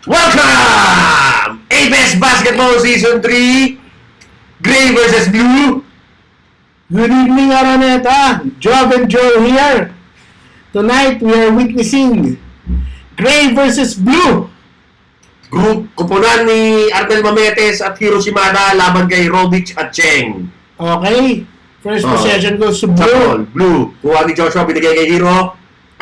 Welcome! ABS Basketball Season 3, Gray versus Blue. Good evening, Araneta. Job and Joe here. Tonight, we are witnessing Gray versus Blue. Group kupunan ni Arnel Mametes at Hiro Shimada laban kay Robic at Cheng. Okay. First possession goes to Blue. Sapol, Blue. Kuha ni Joshua, binigay kay Hiro.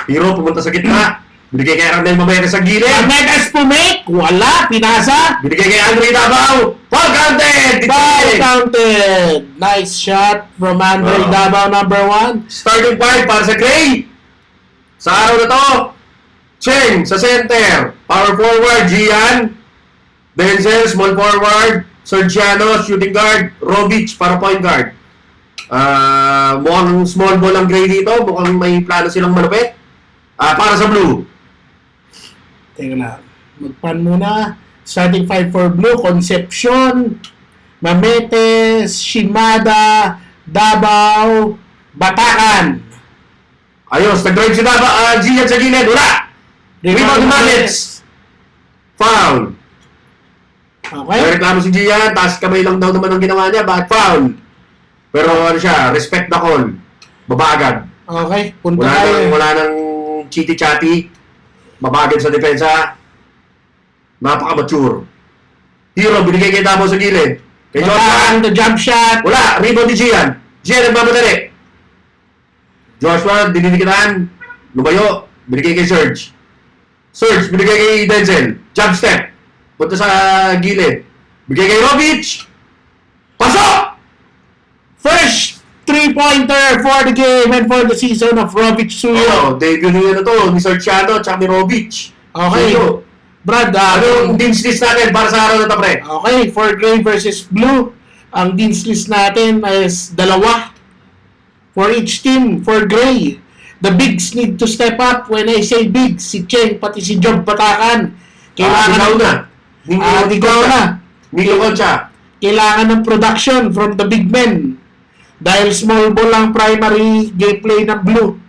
Hiro pumunta sa gitna. Binigay kay Arnel Mametes sa gilid. Mametes pumake. Wala. Pinasa. Binigay kay Andre Davao. Ball counted! Ball counted. Nice shot from Andre Davao, number 1. Starting five para sa Gray. Sa araw na to, Cheng sa center. Power forward, Gian. Denzel, small forward. Sergiano, shooting guard. Robic para point guard. Mukhang small ball ang Gray dito. Mukhang may plano silang malupit. Para sa Blue. Teka lang. Magpan muna. Starting 5 for Blue. Concepcion. Mametes. Shimada. Davao. Batakan. Ayos, nag-drive si Gian sa gilid. Wala! Rebound ni Mametes. Foul. Okay. May reklamo si Gian. Taas kamay lang daw naman ang ginawa niya. Bakit foul? Pero ano siya, respect the call. Baba agad. Okay. Punta tayo. Wala nang chiti-chati. Mabagad sa depensa. Napaka-mature. Hero, binigay kay Davao sa gilid. Kay Joshua. The jump shot. Wala, rebound ni Gian. Gian nagmamadali. Joshua, dininikitaan. Lumayo. Binigay kay Serge. Serge, binigay kay Denzel. Jump step. Punta sa gilid. Binigay kay Robic. Pasok! First 3-pointer for the game and for the season of Robic Suyo. Debut nyo na to. Ni Sergiano at ni Robic. Okay. Suyo. Brad, Anong dean's list natin para sa araw na to, pre? okay, for Gray versus Blue, ang dean's list natin is 2 for each team. For Gray, the bigs need to step up. When I say bigs, si Cheng, pati si Job Batakan. Ikaw na. Ikaw na. Milo Concha. Kailangan ng production from the big men. Dahil small ball ang primary gameplay ng Blue.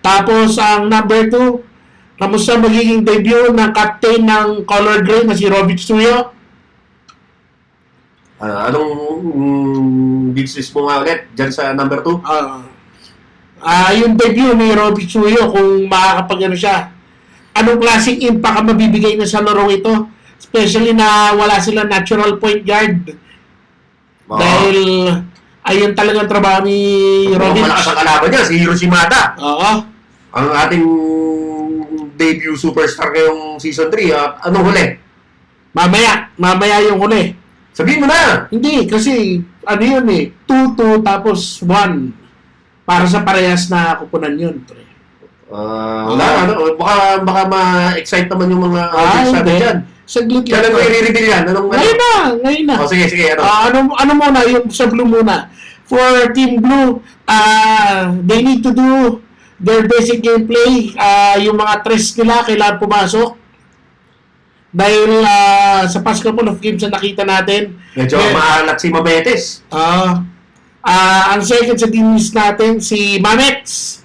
Tapos, ang number 2, kamusta magiging debut ng captain ng Color Gray na si Robic Suyo? Anong business mo nga ulit? Diyan sa number 2? Yung debut ni Robic Suyo, kung makakapag siya, anong klaseng impact ang mabibigay na sa laro ito? Especially na wala sila natural point guard. Dahil ayun talagang trabaho ni Robic. Malakas ang kalaban niya, si Hiro Shimada. Oo. Ang ating debut superstar ngayong season 3. Anong huli? Mamaya yung huli. Sabihin mo na! Hindi, kasi ano yun 2-2 tapos 1. Para sa parehas na kupunan yun, pre. Baka ma-excite naman yung mga audience natin dyan. Saglit Kailan mo i-reveal yan? Ngayon na. Sige, Ano muna, yung sa Blue muna. For Team Blue, they need to do their basic gameplay. Yung mga tres nila, kailangan pumasok. Dahil sa past couple of games na nakita natin, medyo maalat si Mametes. ang second sa team list natin, si Mamets.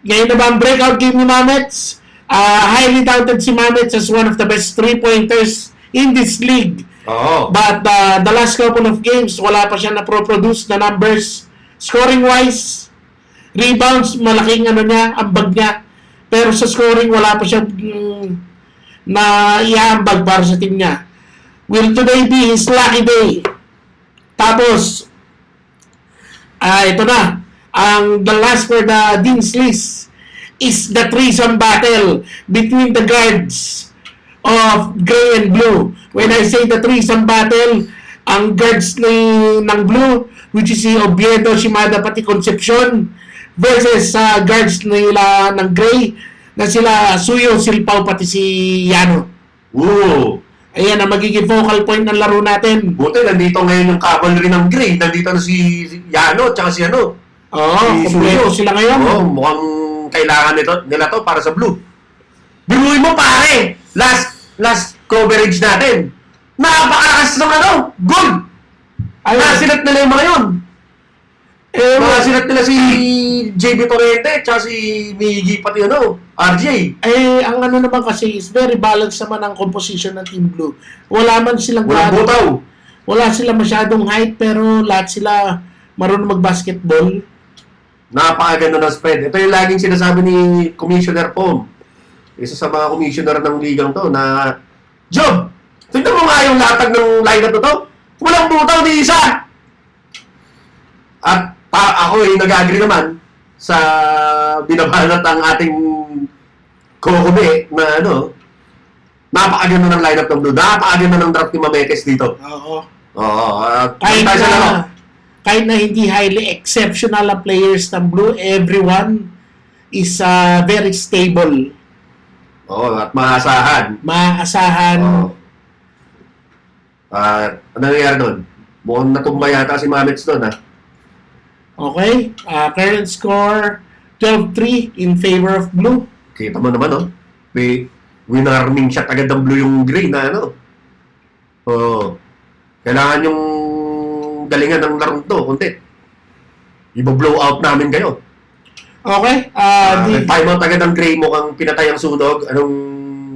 Ngayon na ba ang breakout game ni Mamets? Highly touted si Mamets as one of the best 3-pointers in this league. But the last couple of games, wala pa siya na-produce na numbers. Scoring-wise, rebounds, malaking ambag niya. Pero sa scoring, wala pa siya na iambag para sa team niya. Will today be his lucky day? Tapos, ito na. The last for the Dean's List is the threesome battle between the guards of Gray and Blue. When I say the threesome battle, ang guards ng Blue, which is si Oviedo, Shimada, pati Concepcion, versus guards nila ng Gray, na sila Suyo, Silpao, pati si Yano. Ayan ang magiging focal point ng laro natin. Buti, nandito ngayon yung cavalry ng Gray. Nandito na si Yano, tsaka si Kompleto sila ngayon. Mukhang kailangan nila to para sa Blue. Biruin mo, pare! Last coverage natin. Napakalakas ng goal! Nasilat nila yung mga yun. Mga sinat nila si JB Torrente, tsaka si Miggy, pati RJ. Ang ano naman kasi is very balanced naman ang composition ng Team Blue. Wala man silang Walang butaw. wala sila masyadong height, pero lahat sila marunong mag-basketball. Napakaganda ng spread. Ito yung laging sinasabi ni Commissioner Pom. Isa sa mga commissioner ng ligang to na, Job, tignan mo nga yung latag ng lineup na to. Walang butaw ni isa. At ako nag-agree naman sa binabanat ang ating kokome na napakaganda ng lineup ng Blue. Napakaganda ng draft ni Mametes dito. Oo. Oo. Kahit na hindi highly exceptional ang players ng Blue, everyone is very stable. Oo, at maasahan. Maaasahan. Oo. Ano nangyari doon? Mukhang natumba yata si Mamets doon, ha? Okay? Current score, 12-3 in favor of Blue. Kita mo naman, may winarming shot agad ng Blue yung green na Oo. Kailangan yung galingan ng larong to, kunti. Iba-blow out namin kayo. Okay? Time out agad ng gray mo kang pinatay ang sunog. Anong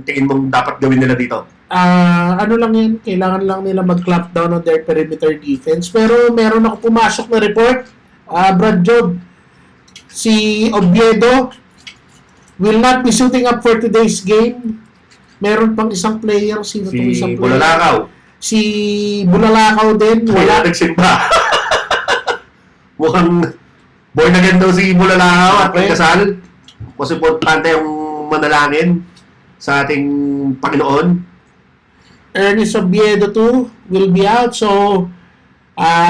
tingin mong dapat gawin nila dito? Ano lang yan, kailangan lang nila mag-clamp down on their perimeter defense. Pero meron ako pumasok na report, Brad Job, si Oviedo will not be suiting up for today's game. Meron pang isang player. Sino itong isang Si player? Bulalakaw. Si Bulalakaw din. Wala nagsimba. Mukhang born again daw si Bulalakaw at may kasal. Kasi importante yung manalangin sa ating Panginoon. Ernest Oviedo too will be out. So,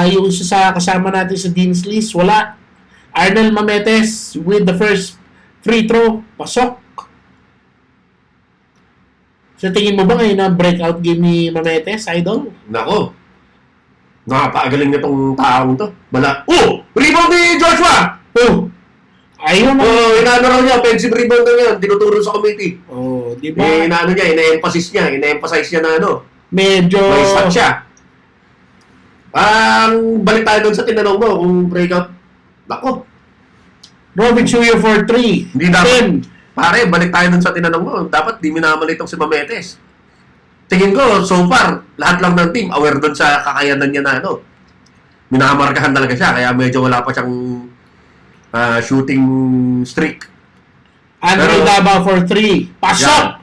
yung isa sa kasama natin sa Dean's List, wala. Arnel Mametes with the first free throw. Pasok. So, tingin mo ba ngayon na breakout game ni Mametes, idol? Nako. Napakagaling nitong taong to. Rebound ni Joshua! Ayun na. Inaano raw niya, offensive rebound na yan. Tinuturo sa committee. Di ba? Inaano niya, ina-emphasize niya na Medyo... may stat siya. Balik tayo doon sa tinanong mo, kung breakout. Nako. Robin Chuyo for 3. Hindi dapat. Pare, balik tayo doon sa tinanong mo. Dapat di minamali itong si Mametes. Tingin ko, so far, lahat lang ng team aware doon sa kakayanan niya na minamarkahan talaga siya. Kaya medyo wala pa siyang shooting streak. Andre Davao for 3. Pasok!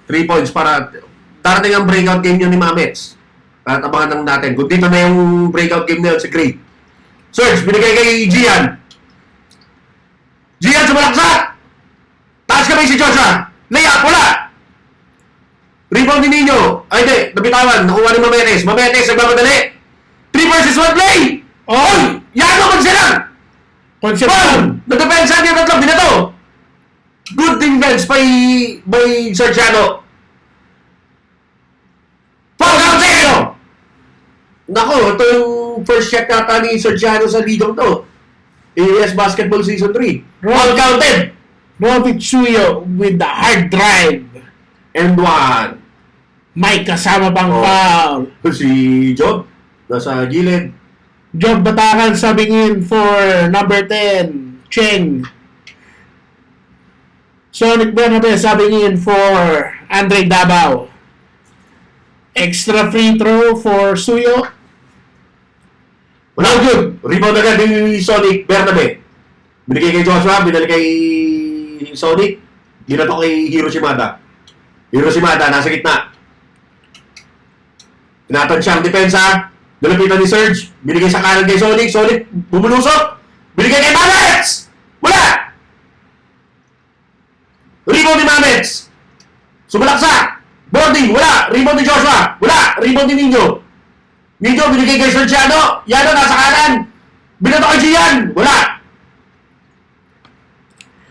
3 points para darating ang breakout game yun ni Mamets. At abangan lang natin. Kung dito na yung breakout game na yun si Gray. Serge, binigay kay Gian. Gian, sumalaksak! Taas kamay si Joshua. Layup, wala! Rebound ni Nino. Ay, hindi. Nabitawan. Nakuha ni Mametes. Mametes, nagmamadali. 3 versus 1 play! Oy! Yano, magsilang! Concepcion! Nagdepensa niya tatlo. Binato! Good defense by Sergiano. Foul counted! Nako, ito yung first shot yata ni Sergiano sa ligang to. AS Basketball Season 3. Foul counted! Robin Chuyo with the hard drive. And 1. May kasama pang foul. Si Job, nasa gilid. Job Batakan subbing in for number 10, Cheng. Sonic Bernabe subbing in for Andre Davao. Extra free throw for Suyo. Wala, good. Rebound agad ni Sonic Bernabe. Binigay kay Joshua, binali kay Sonic. Ginato kay Hiroshimada. Hiroshimada, nasa gitna. Tinatan siya ang depensa. Dalapitan ni Serge. Binigay sa kanan kay Sonic. Sonic, bumulusok. Binigay kay Mamets! Wala! Rebound ni Mamets. Sumalaksa. Boarding, wala. Rebound ni Joshua. Wala. Rebound ni Nino. Nino, binigay kay Sergiano. Yano, nasa kanan. Binato kay Gian. Wala.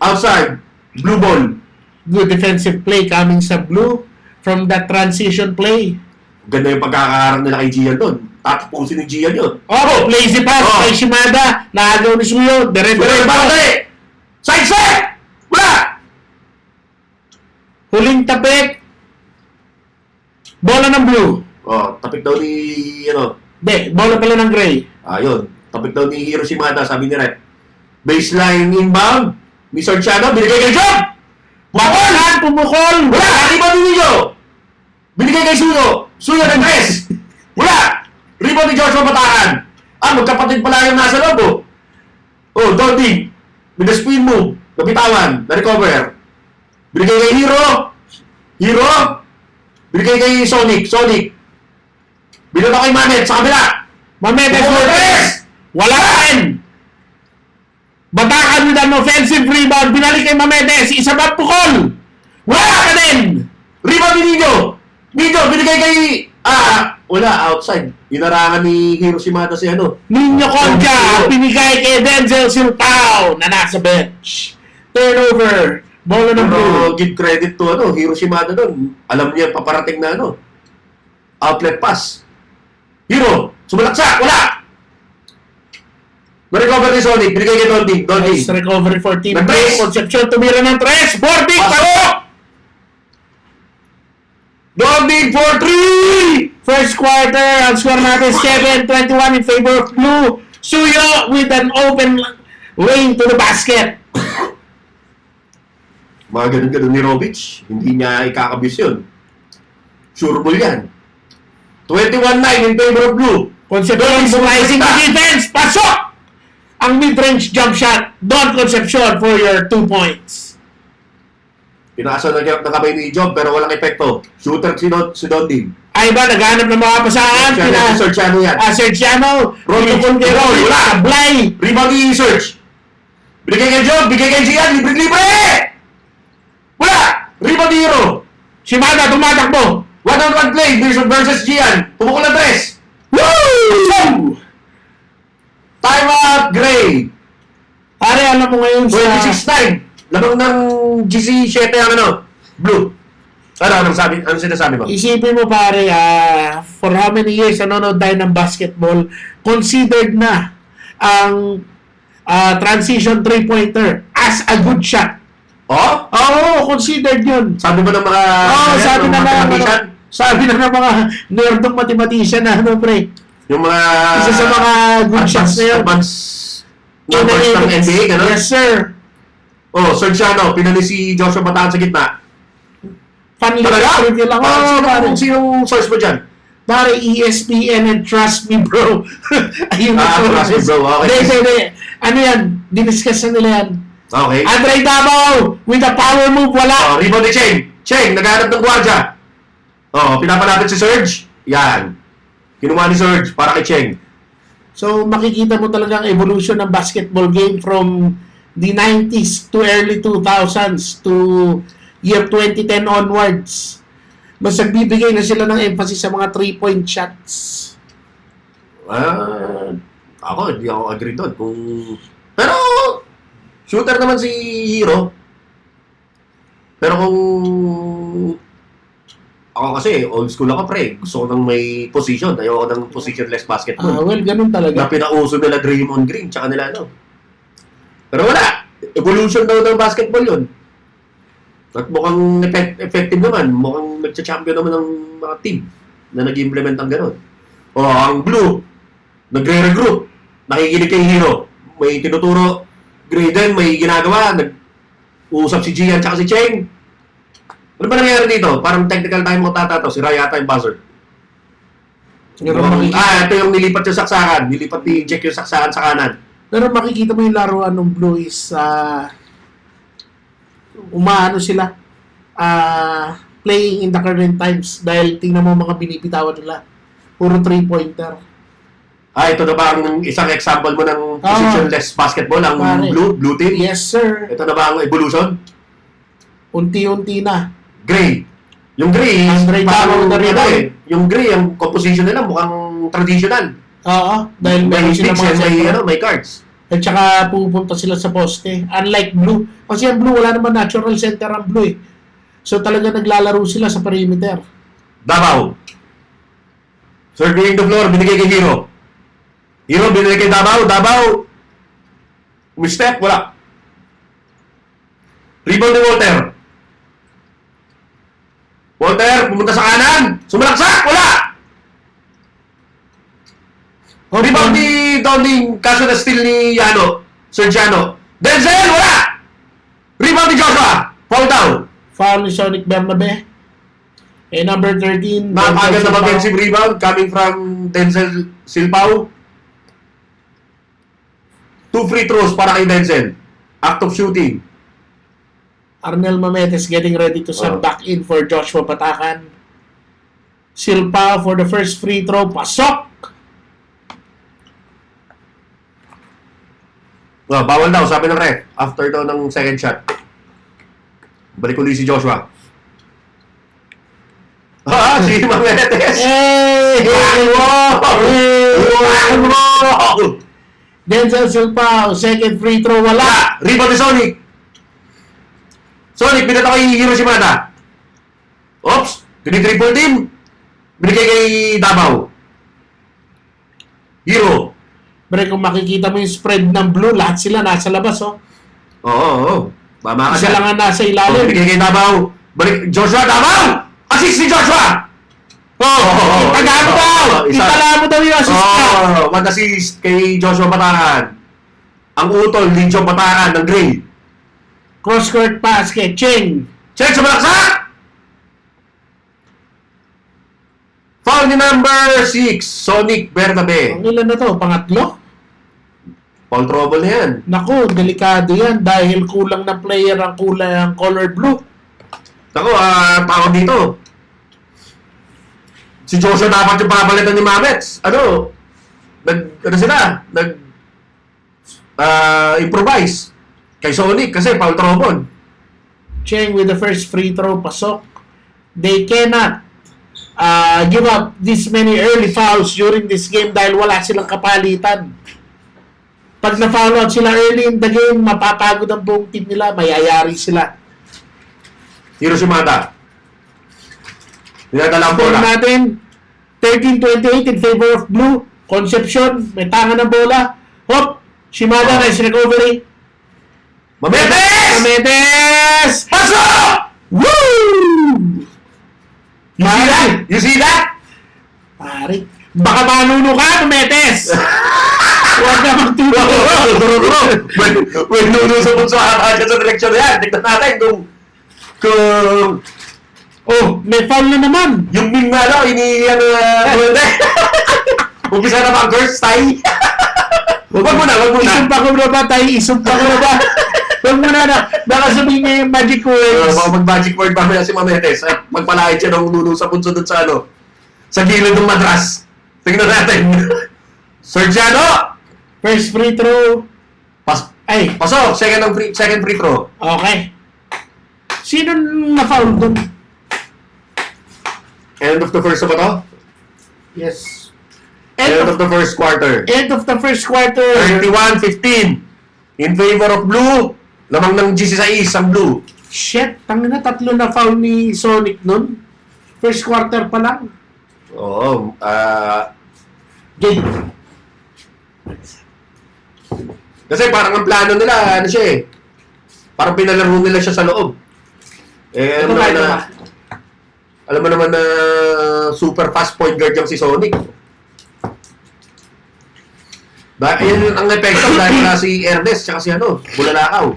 Outside. Blue ball. Good defensive play coming sa Blue from that transition play. Ganda yung pagkakaharap nila kay Gian doon. Tatapusin ni Gian yun. Lazy pass kay Shimada. Naagaw ni Suyo. Dire-dire Dali! Side set! Wala! Huling tapik. Bola ng Blue. Tapik daw ni, Bola pala ng Gray. Ayun. Kapit daw ni Hiroshima, sabi ni Rep. Baseline inbound. Ni Sorciano, binigay kay Job! Bakol! Pumukol! Wala! Rebound ni Niño! Binigay kay Suyo! Suyo ng tres! Wala! Rebound ni Joshua Bataan! Magkapatid pala yung nasa loob, oh! Oh, Donding! With the spin move, nabitawan, na-recover. Binigay kay Hero! Hero! Binigay kay Sonic! Binigay kay Mamet sa kabila! Mametes Lopez! Wala rin! Batakan with an offensive rebound. Binalik kay Mametes. Isa ba pukol? Wala ka din! Rebound ni Niño! Niño, binigay kay... wala, outside. Inarangan ni Hiroshima si ano. Niño Concha, pinigay kay Denzel Silpao na nasa bench. Turnover. Bola ng blue. Pero give credit to Hiroshima doon. Alam niya paparating na outlet pass. Hero, sumalaksak, wala! Na-recover ni Sonic, binigay kay Donding. Nice recovery for Team Ng Blue. tres. Concepcion tumira ng tres. Boarding, pasok! Donding for 3! First quarter, ang score natin 7-21 in favor of Blue. Suyo with an open lane to the basket. Mga ganun-ganun ni Robic, hindi niya ikakabis yun. Sure ball yan. 21-9 in favor of Blue. Concepcion slicing the defense. Pasok! Ang mid-range jump shot. Don Concepcion for your 2 points. Pinasa na kamay ni Job pero walang epekto. Shooter si Donding. Ay ba, naghanap ng mga pasahan. Sergiano yan. Sergiano. Robic. Roll. Wala. Sablay. Rebound ni Serge. Binigay kay Job, bigay kay Gian, libre-libre! Wala! Rebound ni Hero. Shimada, tumatakbo. 1-on-1 play versus Gian. Pumukul ng tres. Woo! Time out, Gray. Pare, alam mo ngayon sa... 26-9. Lamang ng GC7 ang Blue. Anong sinasabi mo? Isipin mo pare, for how many years nanonood tayo ng basketball, considered na ang transition 3-pointer as a good shot. Oh? Oo, considered yun. Sabi mo ng mga... Sabi na mathematician? sabi na ng mga nerdong mathematician na pre. Yung mga... Isa sa mga good shots na yun. Advanced numbers ng NBA, gano'n? Yes, sir. Sergiano, pinali si Joshua Bataan sa gitna. Talaga? Lang. Sinong source mo dyan? Pare, ESPN and trust me, bro. Ayun Trust me, bro. Okay. Hindi. Ano yan? Diniscuss na nila yan. Okay. Andre Davao with a power move, wala. Rebound ni Cheng. Cheng, naghahanap ng gwardiya. Pinapalapit si Serge. Yan. Kinuha ni Serge para kay Cheng. So, makikita mo talaga ang evolution ng basketball game from the 90s to early 2000s to year 2010 onwards. Mas nagbibigay na sila ng emphasis sa mga 3-point shots. Hindi ako agree doon. Pero, shooter naman si Hero. Pero kung ako kasi, old school ako pre. Gusto ko ng may position. Ayoko ng positionless basketball. Well, ganun Na talaga. pinauso nila Draymond Green, tsaka nila Pero wala. Evolution daw ng basketball yun. At mukhang effective naman. Mukhang nagcha-champion naman ng mga team na nag-implement ang gano'n. Ang Blue, nagre-regroup. Nakikinig kay Hero. May tinuturo. Graydon, may ginagawa. Nag-uusap si Gian tsaka si Cheng. Ano ba nangyari dito? Parang technical time mo tatato. Si Rayata yung buzzer. Ito yung nilipat yung saksakan. Nilipat ni Jack yung saksakan sa kanan. Pero makikita mo yung laruan ng Blue is umaano sila playing in the current times dahil tingnan mo mga binibitawan nila. Puro 3-pointer. Ito na ba ang isang example mo ng positionless basketball, ang Pare. blue team? Yes, sir. Ito na ba ang evolution? Unti-unti na. Gray. Yung gray, Andre Davao na rin. yung gray, ang composition nila mukhang traditional. Oo. Dahil May meron sila picks mga and center. may cards. At saka pupunta sila sa poste. Unlike Blue. Kasi ang Blue, wala naman natural center ang Blue eh. So talaga naglalaro sila sa perimeter. Davao. Circling the floor, binigay kay Hero. Hero, binigay kay Davao. Davao, umistep, wala. Rebound ni Walter. Walter, pumunta sa kanan. Sumalaksak, wala. Rebound ni Donding, kaso na steal ni Sergiano. Denzel, wala! Rebound ni Joshua, fall down. Foul ni Sonic Bernabe. Number 13. Agad na Silpao. offensive rebound coming from Denzel Silpao. 2 free throws para kay Denzel. Act of shooting. Arnel Mametes getting ready to send back in for Joshua Patakan. Silpao for the first free throw. Pasok! Bawal daw, sabi ng ref. After daw ng second shot. Balik ulit si Joshua. Si Mametes! Hey! Wow! Denzel Silpao, second free throw, wala. Rebound ni Sonic. Sonic, pinata kay Hiroshima. Oops! Triple team. Binigay kay Davao. Hero. Pero kung makikita mo yung spread ng blue, lahat sila nasa labas, oh. Oo. Mama ka Isa lang ang nasa ilalim. Binigay kay Davao. Balik, Joshua, Davao! Assist ni Joshua! Itala mo daw! Itala mo daw yung assist niya. Mag-assist kay Joshua Patakan. Ang utol, Linjon Patakan ng Gray. Cross-court pass kay Cheng. Check sa malaksak! Foul ni number 6, Sonic Bernabe. Ang ilan na to? Pangatlo? Foul trouble na yan. Naku, delikado yan dahil kulang na player ang color blue. Ako, tawag dito. Si Joshua dapat yung papalitan ni Mamets. Improvise. Kay Sonic kasi foul trouble. Cheng with the first free throw, pasok. They cannot give up this many early fouls during this game dahil wala silang kapalitan. Pag na-foul out sila early in the game, mapapagod ang buong team nila, mayayari sila. Hiroshima. Dinadala ang Score bola. natin, 13-28 in favor of blue. Concepcion, may tanga ng bola. Hop! Shimada, nice recovery. Mametes! Mametes! Pasok! Woo! You see that? You see that? Pare, baka manuno ka, Mametes! Huwag na magtulog. May nuno sa punso sa direksyon na yan. Tignan natin kung Oh, may foul na naman. yung Ming na umpisa na ba ang curse tayo? Wag mo na. Isumpa ko na ba tayo? Isumpa ko na ba? Huwag mo na. Baka sabihin niya yung magic words. Baka mag-magic word mamaya si Mametes at magpalahit siya ng nuno sa punso dun sa sa gilid ng matras. Tingnan natin. Sergiano! First free throw. Pasok! Second free throw. Okay. Sino na-foul dun? End of the first ba to? Yes. End of the first quarter. End of the first quarter. 31-15. In favor of blue. Lamang ng GC6 ang blue. Shit, tangina, tatlo na foul ni Sonic nun. First quarter pa lang. Oo. Game. Kasi parang ang plano nila, parang pinalaro nila siya sa loob. Ito ba? Alam mo naman na super fast point guard yung si Sonic. Ayun ang epekto dahil na si Ernest tsaka si Bulalakaw.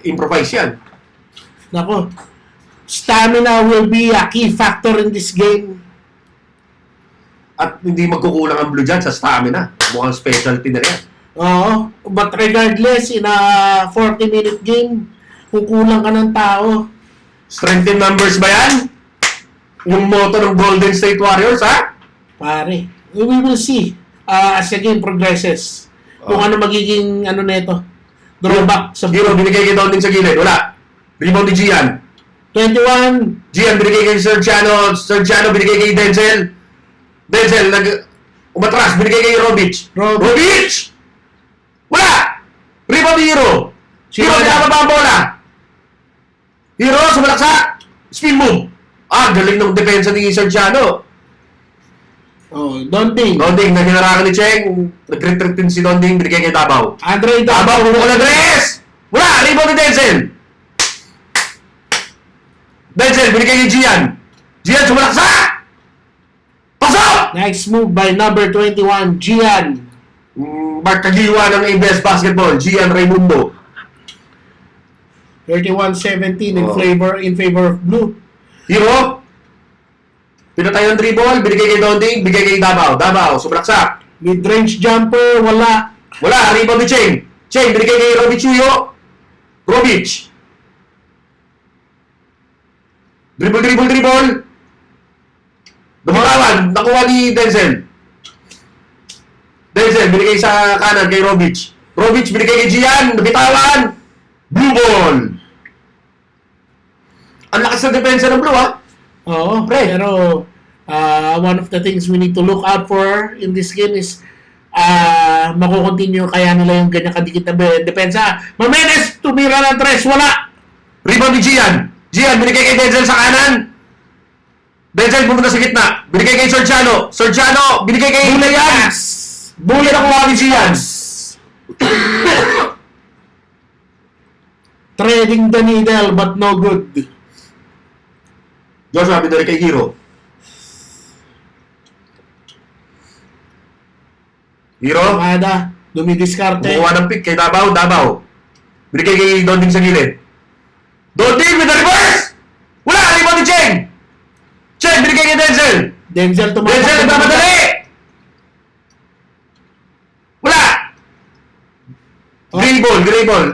Improvise yan. Nako. Stamina will be a key factor in this game. At hindi magkukulang ang blue dyan sa stamina. Mukhang specialty na yan. Oo. But regardless, in a 40-minute game, kukulang ka ng tao. Strength in numbers ba yan? Yung motto ng Golden State Warriors, ha? Pare, we will see as the game progresses. Kung ano magiging neto. Drawback sa Hero, binigay kay Donding sa gilid. Wala. Rebound ni Gian. 21. Gian, binigay kay Sergiano. Sergiano, binigay kay Denzel. Denzel, umatras. Binigay kay Robic. Robic! Wala! Rebound ni Hero. Hero, nakababa ang bola. Hero, sumalaksa. Spin move. Galing ng depensa ni Sergiano. Donding. Donding, naginarakan ni Cheng. Nag-retreat din si Donding. Binigay kay Davao. Andre Davao, bumukol na dress! Wala! Rebound ni Denzel. Denzel, binigay kay Gian. Gian, sumalaksa! Pasok! Nice move by number 21, Gian. Mark Kagiwa ng ABS Basketball, Gian Raimundo. 31-17 Oh. in favor of blue. Hero. Pinatay ng dribble, binigay kay Donding, bigay kay Davao. Davao, sumaksak. Mid-range jumper, wala. Wala, rebound ni Cheng. Cheng, binigay kay Robic Chuyo. Robic. Dribble. Dumatawan, nakuha ni Denzel. Denzel, binigay sa kanan kay Robic. Robic, binigay kay Gian, nabitawan. Blue ball. Ang lakas na depensa ng blue, ha? Oo, Pre. pero one of the things we need to look out for in this game is makukontinue kaya nila yung ganyan kadikit na depensa. Mamenes, tumira ng tres, wala. Rebound ni Gian. Gian, binigay kay Denzel sa kanan. Denzel, pumunta sa gitna. Binigay kay Sorgiano. Sorgiano, binigay kay Layan. Bully na kuha ni Gian. Trading the needle but no good. Joshua, binigay kay Hero. Hero, Kamada, dumidiskarte. kumuha ng pick kay Davao. Binigay kay Donding sa gilid. Donding with the reverse! Wala! Rebound ni Cheng! Cheng, binigay kay Denzel! Denzel tumatak. Denzel, nagmamadali! Wala! Oh. Gray ball.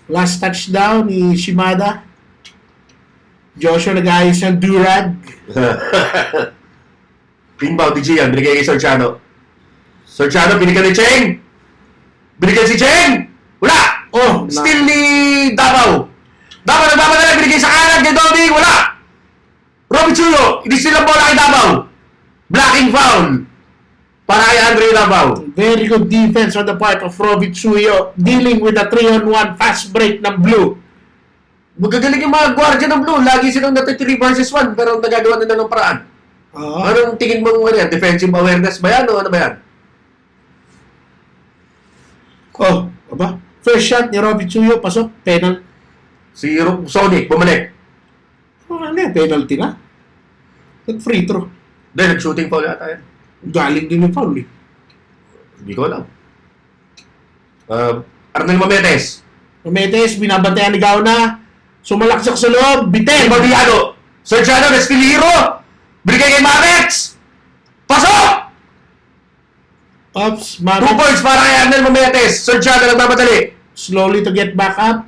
Last touchdown ni Shimada. Joshua nag-ayos ng durag. Inbound ni Gian, binigay kay Sorgiano. Sorgiano, binigay ni Cheng! Binigay si Cheng! Wala! Oh, Still ni Davao. Davao nagmamadali, binigay sa kanan kay Donding, wala! Robby Chuyo, hindi sila bola kay Davao. Blocking foul. Para kay Andre Davao. very good defense on the part of Robbie Chuyo dealing with a 3-on-1 fast break ng blue. Magagaling yung mga gwardiya ng Blue. Lagi silang nati 3 versus 1 pero nagagawa nila ng paraan. Oo. Anong tingin mo ano yan? Defensive awareness ba yan o ano ba yan? Oh, aba? First shot ni Robbie Chuyo, pasok, penalty. Si Sonic, bumalik. Oh, ano yan, penalty na? Free throw. Hindi, nag-shooting foul yata yan. Galing din yung foul eh. Hindi ko alam. Arnel Mametes. Metes, binabantayan ni Gauna. Sumalaksak sa loob, bitin. Badiano. Sergiano, Nestil Hero. Binigay kay Mamets. Pasok! Ops, 2 Mami points para kay Arnel Mametes. Sergiano nagmamadali. slowly to get back up.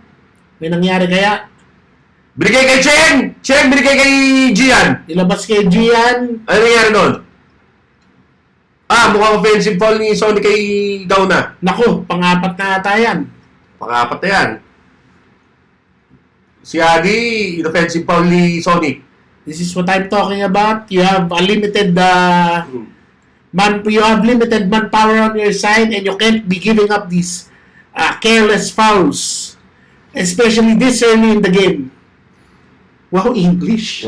May nangyari kaya? Binigay kay Cheng. Cheng, binigay kay Gian. Ilabas kay Gian. Ano nangyari doon? Mukhang offensive foul ni Sonic kay Gauna. Naku, pang-apat na ata yan. Pang-apat na yan. Si Adi, offensive foul ni Sonic. This is what I'm talking about. You have a limited limited manpower on your side and you can't be giving up these careless fouls. Especially this early in the game. Wow, English.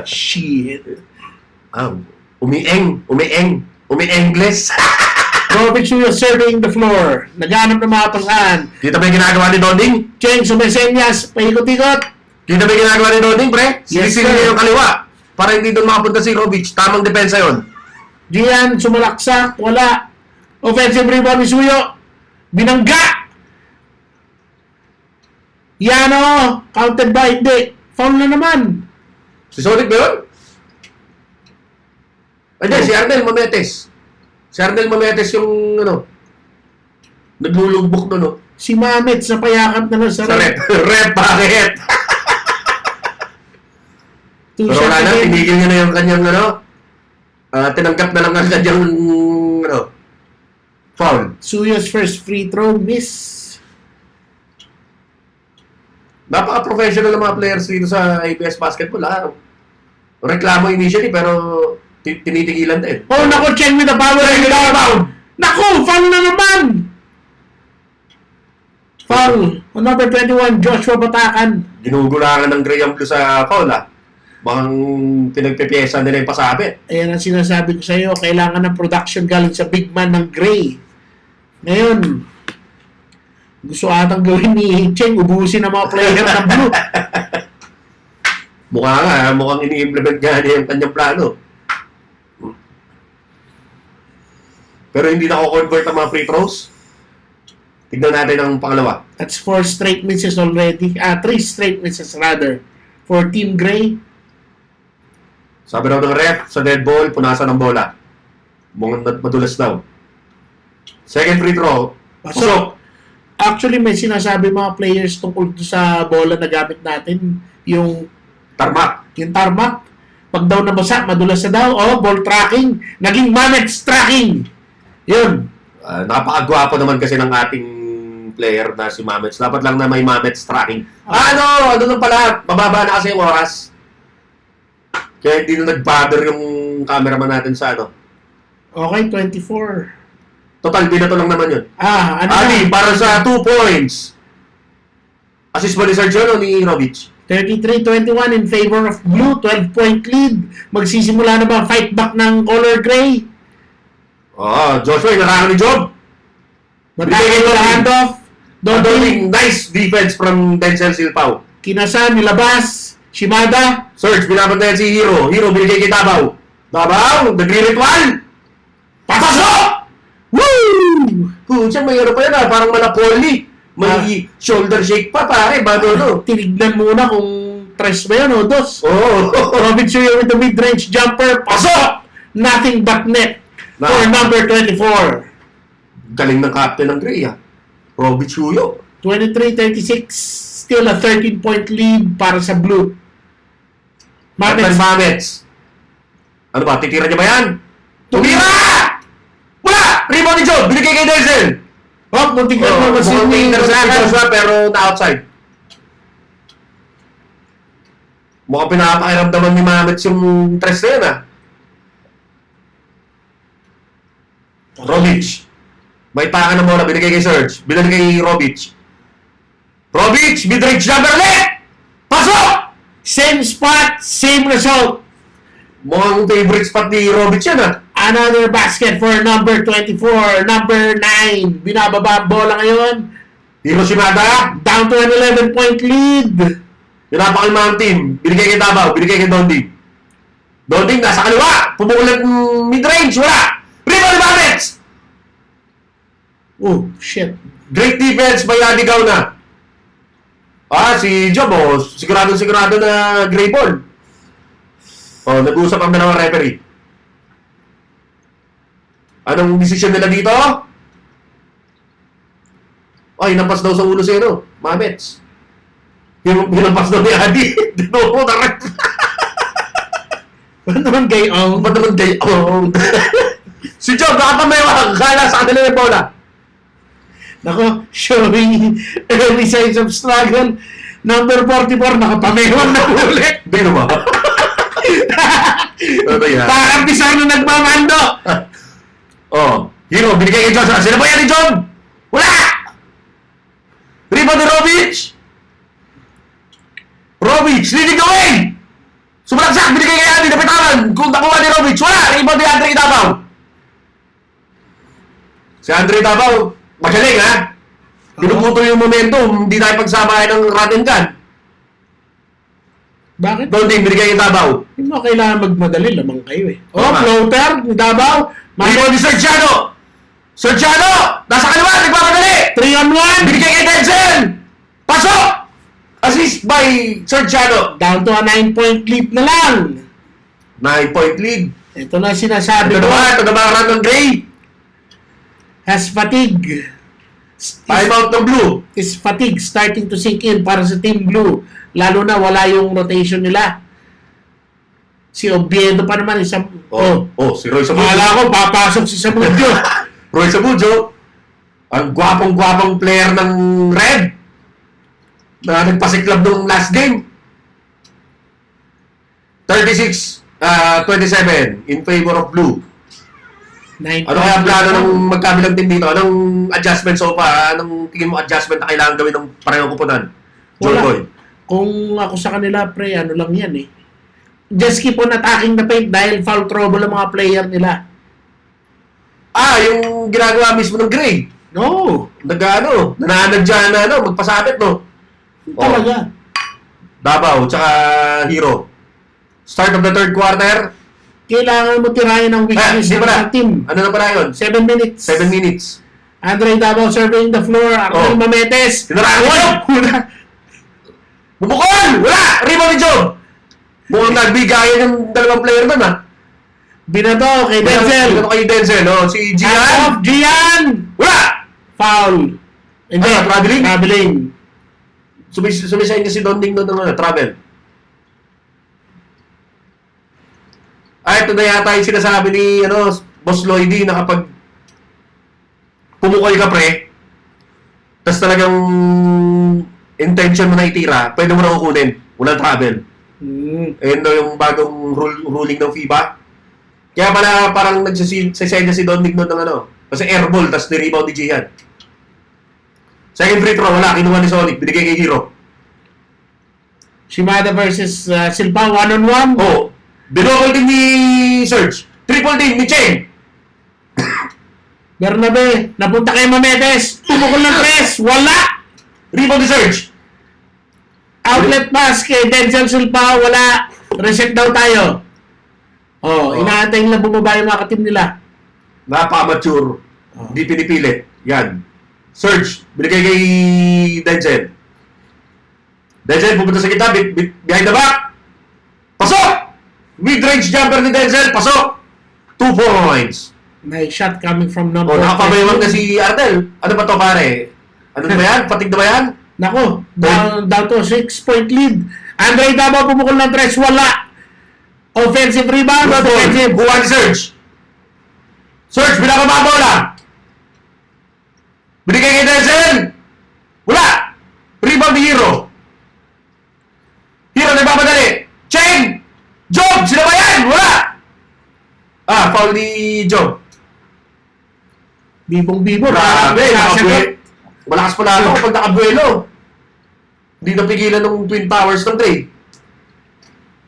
Shit. Umi-English. Robert Chuyo serving the floor. Naghanap ng mga pasahan. Kita ba yung ginagawa ni Donding? Cheng sumesenyas. Paikot-ikot. Kita ba yung ginagawa ni Donding, pre? Yes, Sinisili sir. niya yung kaliwa. Para hindi doon makapunta si Robic. Tamang depensa yon. Gian sumalaksak. Wala. Offensive rebound ni Suyo. Binangga. Yano. Counted by hindi. Foul na naman. Si Sonic ba yun? Hindi, si Arnel Mametes. Si Arnel Mametes yung, naglulugbok doon, no? Si Mamet sa payakap na lang sa Sa rep. Rep, bakit? Two Pero shot wala na, again. tinigil niya na yung kanyang, tinanggap na lang ang kanyang, foul. Suyo's first free throw miss. Napaka-professional ng mga players dito sa ABS Basketball, ha? Reklamo initially, pero tinitigilan din. Oh, naku, Chen with the power and rebound. Naku, foul na naman. Foul. On number 21, Joshua Batakan. Ginugulangan ng Gray ang Blue sa foul, ha? Bakang pinagpipiyesa nila yung pasabit. Ayan ang sinasabi ko sa iyo, kailangan ng production galing sa big man ng Gray. Ngayon, gusto atang gawin ni Cheng, ubusin ang mga player ng Blue. Mukhang ini-implement nga niya yung kanyang plano. pero hindi nako-convert ang mga free throws. Tignan natin ang pangalawa. That's 4 straight misses already. 3 straight misses rather. For Team Gray. Sabi raw ng ref, sa dead ball, punasan ng bola. Mukhang madulas daw. Second free throw, pasok. Actually, may sinasabi mga players tungkol sa bola na gamit natin. Yung Tarmac. tarmac. Pag daw nabasa, madulas na daw. Ball tracking. Naging Mamet's tracking. Yun. Napakagwapo naman kasi ng ating player na si Mamets. Dapat lang na may Mamets tracking. Ano lang pala, mababa na kasi yung oras. Kaya hindi na nag-bother yung cameraman natin sa ano. Okay, 24. Total, binato lang naman yun. na? Ali, para sa 2 points. Assist ba ni Sergio o ni Robic? 33-21 in favor of Blue. 12-point lead. Magsisimula na ba ang fight back ng color gray? Joshua, inarangan ni Job. Matangin yung handoff. Dodling, nice defense from Denzel Silpao. Kinasan, nilabas. Shimada. Serge, binabantayan si Hero. Hero, binigay kay Davao. Davao, nagre-ritual. Pasok! Woo! Pucha, may ano pa yan parang malapoli. May shoulder shake pa, pare. Bago no? Tinignan muna kung tres ba yun o dos. Oh. With the mid-range jumper. Pasok! Nothing but net. For number 24. Galing ng captain ng Gray, Robbie Chuyo. 23-36. Still a 13-point lead para sa Blue. Mamets. Ano ba? Titira niya ba yan? Tumira! Wala! Rebound ni Job. Binigay kay Denzel. Muntik na naman si Joshua pero na-outside. Mukhang pinapakiramdaman ni Mamets yung tres na yan, Robic. May taka ng bola. Binigay kay Serge. Binigay kay Robic. Robic! Mid-range jumper ulit! Pasok! Same spot, same result. Mukhang favorite spot ni Robic yan, Another basket for number 24. Number 9. Binababa ang bola ngayon. Hiroshima. Down to an 11-point lead. Pinapakalma ang team. Binigay kay Davao. Binigay kay Donding. Donding nasa kaliwa. Pumukulat mid-range. Wala. Rebound ni Mamets! Oh, shit. Great defense by Adi Gauna. Si Job, sigurado na gray ball. Nag-uusap ang dalawang referee. Anong decision nila dito? Hinampas daw sa ulo si Mamets. Hinampas daw ni Adi. Dino, tarat. Ba't naman gayong? Si Job, nakapamewa. Kala sa kanila yung bola. Nako, showing early signs of struggle. Number 44, nakapamewang na ulit. Bino ba? Ano yan? Parang bisar na nagmamando. Hero, binigay kay Joshua. Sino ba yan ni John? Wala! Rebound ni Robic! Robic, leading the way! Sumalagsak, binigay kay Andy, napitawan. Kung nakuha ni Robic, wala! Rebound ni Andre Davao. Si Andre Davao, magaling Pinuputol yung momentum, hindi tayo pagsamahin ng run and gun. Bakit? Donding, binigay kay Davao. Hindi mo kailangan magmadali, lamang kayo Tama. Floater, ni Davao. Rebound ni Sergiano! Sergiano! Nasa kaliwa, nagpapadali! 3-on-1. Binigay kay Denzel! Pasok! Assist by Sergiano. Down to a 9-point lead na lang. 9-point lead. Ito na sinasabi Ito ko. na ba ang run ng Gray? Has fatigue. Time out ng Blue. Is fatigue starting to sink in para sa Team Blue. Lalo na wala yung rotation nila. Si Oviedo pa naman isang... Si Roy Sabujo. Akala ko papasok si Sabujo. Roy Sabujo. Ang gwapong-gwapong player ng Red. Na nagpasiklab nung last game. 36-27 in favor of Blue. Ano kaya ang plano ng magkabilang team dito? Anong adjustment anong tingin mo adjustment na kailangan gawin ng parehong kupunan? Wala. Kung ako sa kanila, pre, ano lang yan Just keep on attacking the paint dahil foul trouble ang mga player nila. Yung ginagawa mismo ng Gray. No. Nananadya na magpasabit, no? Talaga. Davao, tsaka Hero. Start of the third quarter. kailangan mo tirahin ang weakness Di ng ba na? team. Ano na pala yun? 7 minutes. 7 minutes. Andre Davao surveying the floor. Arnel Mametes. Tinarahan ko yun! Bumukol! Wala! Rebound ni Job! Mukhang nagbigayan yung dalawang player doon, ha? Binato kay Denzel. Binato kay Denzel, no? Si Gian! Gian! Gian! Wala! Foul. Hindi. Traveling? Traveling. Sumisayin niya si Don Ding doon ng travel. Ito na yata yung sinasabi ni Boss Lloydie na kapag pumukol ka, pre, tas talagang intention mo na itira, pwede mo na kukunin. Walang travel. Ayun daw yung bagong ruling ng FIBA. Kaya pala parang nagsisensya si Don Ding doon ng kasi airball, tas ni-rebound ni Gian. Second free throw, wala. Kinuha ni Sonic. Binigay kay Hero. Shimada versus Silva, 1-on-1. Oh, binokol din ni Serge. Triple din ni Cheng. Bernabe, napunta kay Mametes. Tumukol ng press. Wala. Rebound ni Serge. Outlet pass kay Denzel Silva. Wala. Reset daw tayo. Inaantay nila bumaba yung mga katim nila. Napaka-mature. Hindi pinipilit. Yan. Serge, binigay kay Denzel. Denzel, pupunta sa kita, behind the back. Pasok! Mid-range jumper ni Denzel, pasok! 2 points. Nice shot coming from number. Nakapabayawag na si Artel. Ano ba to, pare? Ano ba yan? Patig na ba yan? Nako, down to 6-point lead. Andre Davao pumukol ng tres, wala. Offensive rebound, defensive. Kuha ni Serge. Serge, binababa bola. Binigay kay Denzel. Wala. Rebound ni Hero. Hero nagpapadali. Cheng! Job! Sila ba yan? Wala! Foul ni Job. Bibong-bibo. Grabe. Malakas pala ako pag nakabuelo. Hindi napigilan ng Twin Towers ng Trade.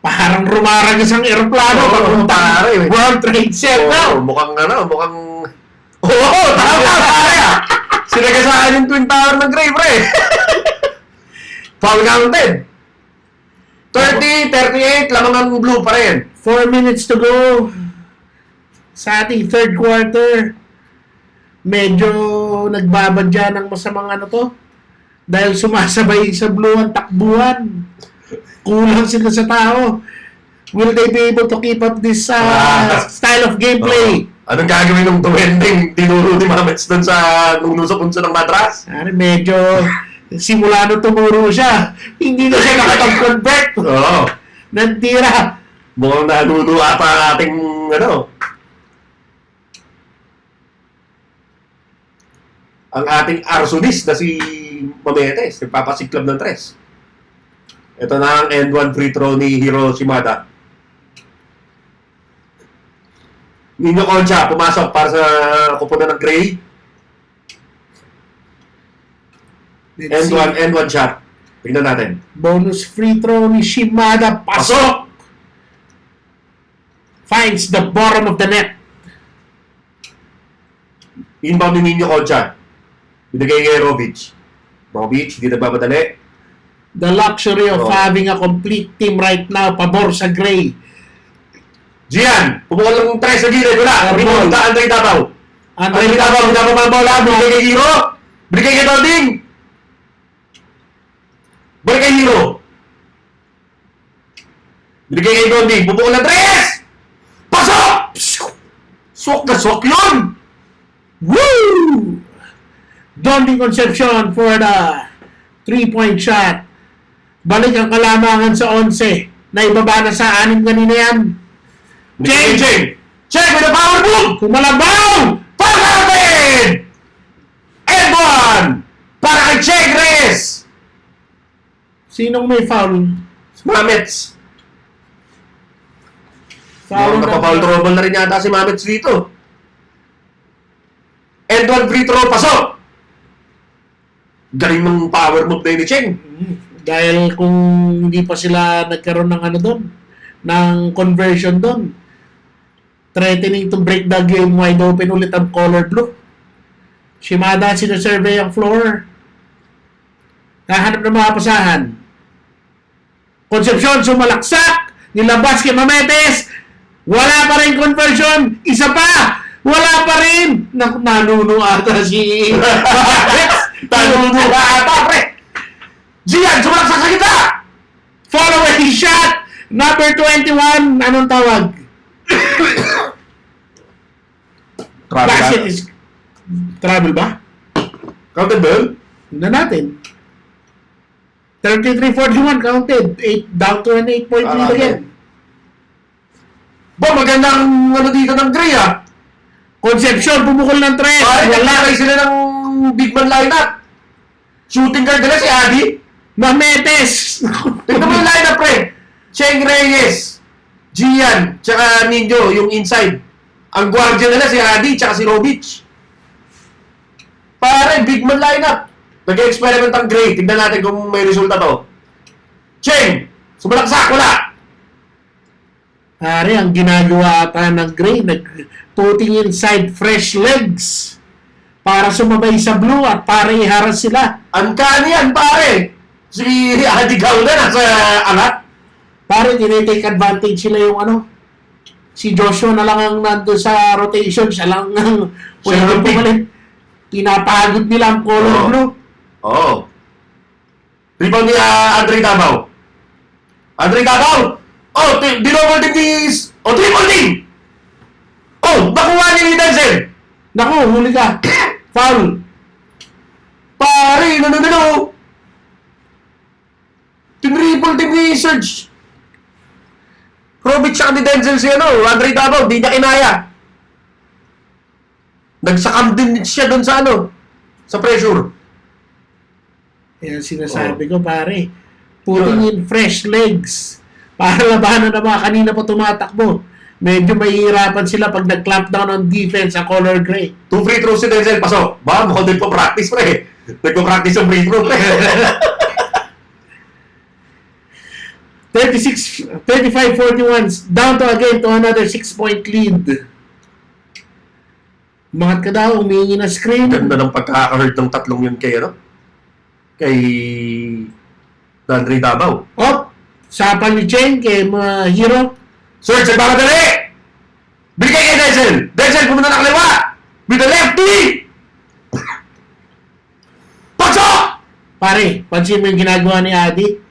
Parang rumarang isang aeroplano. Papunta World Trade Center. Mukhang tama pare. Sinagasaan yung Twin Tower ng Gray, pre. Foul counted. 30-38, lamang ang blue pa rin. 4 minutes to go. Sa ating third quarter. Medyo nagbabadya ng masamang dahil sumasabay sa blue ang takbuhan. Kulang sila sa tao. Will they be able to keep up this style of gameplay? Anong gagawin ng duwending tinuro ni Mamets doon nung sa punso ng matras? Medyo simula nung tumuro siya, hindi na siya nakapag-convert. Ng tira. Mukhang nanuno ata ang ating ang ating arsonist na si Mametes, nagpapasiklab ng tres. Ito na ang end one free throw ni Hiro Shimada. Nino Concha, pumasok para sa kupunan ng Gray. End one shot. Tingnan natin. Bonus free throw ni Shimada. Pasok! Finds the bottom of the net. Inbound ni Nino Concha. Binigay kay Rovic. Rovic, hindi nagbamadali. The luxury of having a complete team right now, pabor sa Gray. Gian, pumukol ng tres sa gilid. Wala. Rebound na Andre Davao. Andre Davao, binababa ang bola. Binigay kay Hero. Binigay kay Donding. Balik kay Hero. Binigay kay Donding. Pumukol ng tres! Pasok! Swak na swak yun! Woo! Donding Concepcion for the 3-point shot. Balik ang kalamangan sa 11. Na ibaba na sa 6 kanina yan. Cheng! Cheng with a power move! Kumalabaw! Foul natin! And one! Para kay Cheng Reyes! Sinong may foul? Mamets. Foul Napapoul trouble na rin yata si Mamets dito. And one free throw, pasok! Galing ng power move na yun ni Cheng. Dahil kung hindi pa sila nagkaroon ng doon, ng conversion doon, threatening to break the game wide open ulit ang color blue. Shimada sinasurvey ang floor. Nahanap ng mga pasahan. Concepcion sumalaksak. Nilabas kay Mametes. Wala pa rin conversion. Isa pa. Wala pa rin. Nanuno ata si Nanuno ata, pre. Gian, sumalaksak sa kita. Follow-away shot. Number 21. Anong tawag? Basket is... Travel ba? Counted ba yun? Tignan natin. 33-41 counted. 8 down to an 8-point lead again. Ba, magandang ano dito ng Gray, ah. Concepcion, bumukol ng 3. Ay, naglalagay sila ng big man lineup. Shooting guard nila si Adi. Mametes. Tignan mo yung lineup, pre. Cheng Reyes, Gian, tsaka Ninyo, yung inside. Ang guardian nila si Adi, tsaka si Robic. Pare, big man lineup. Nag-experiment ang Gray. Tignan natin kung may resulta to. Cheng, sumalaksak, wala. Pare, ang ginagawa ata ng Gray, putting inside fresh legs para sumabay sa blue at para iharas sila. Uncanny yan, pare. Si Adi Gauda nasa alat. Pare, tinitake advantage sila yung ano. Si Joshua na lang ang nandun sa rotation. Siya lang ang pwede pumalit. Pinapagod nila ang color Oo. blue. Oo. Rebound ni Andre Davao. Andre Davao! Oh, dinobol din ni... Oh, triple team! Oh, nakuha ni Denzel! Naku, huli ka. Foul. Pare, no. Tinriple team ni Serge. Robic siya ni Denzel si Andre Davao, di niya kinaya. Nagsakam din siya doon sa sa pressure. Yan sinasabi ko, pare. Putting in fresh legs. Para labanan na mga kanina pa tumatakbo. Medyo mahihirapan sila pag nag-clamp down on defense ang color gray. 2 free throws si Denzel, pasok. Ba, mukhang din po practice, pre. Nagpo-practice yung free throw, pre. 35-41, down to again to another 6-point lead. Umangat ka daw, umihingi na screen. Ganda ng pagkaka-hurt ng tatlong yun kay, kay Andre Davao. Oh, sapan ni Cheng kay mga hero. Search, nagmamadali! Bigay kay Denzel! Denzel, pumunta na kaliwa! With the lefty! Pasok! Pare, pansin mo yung ginagawa ni Adi?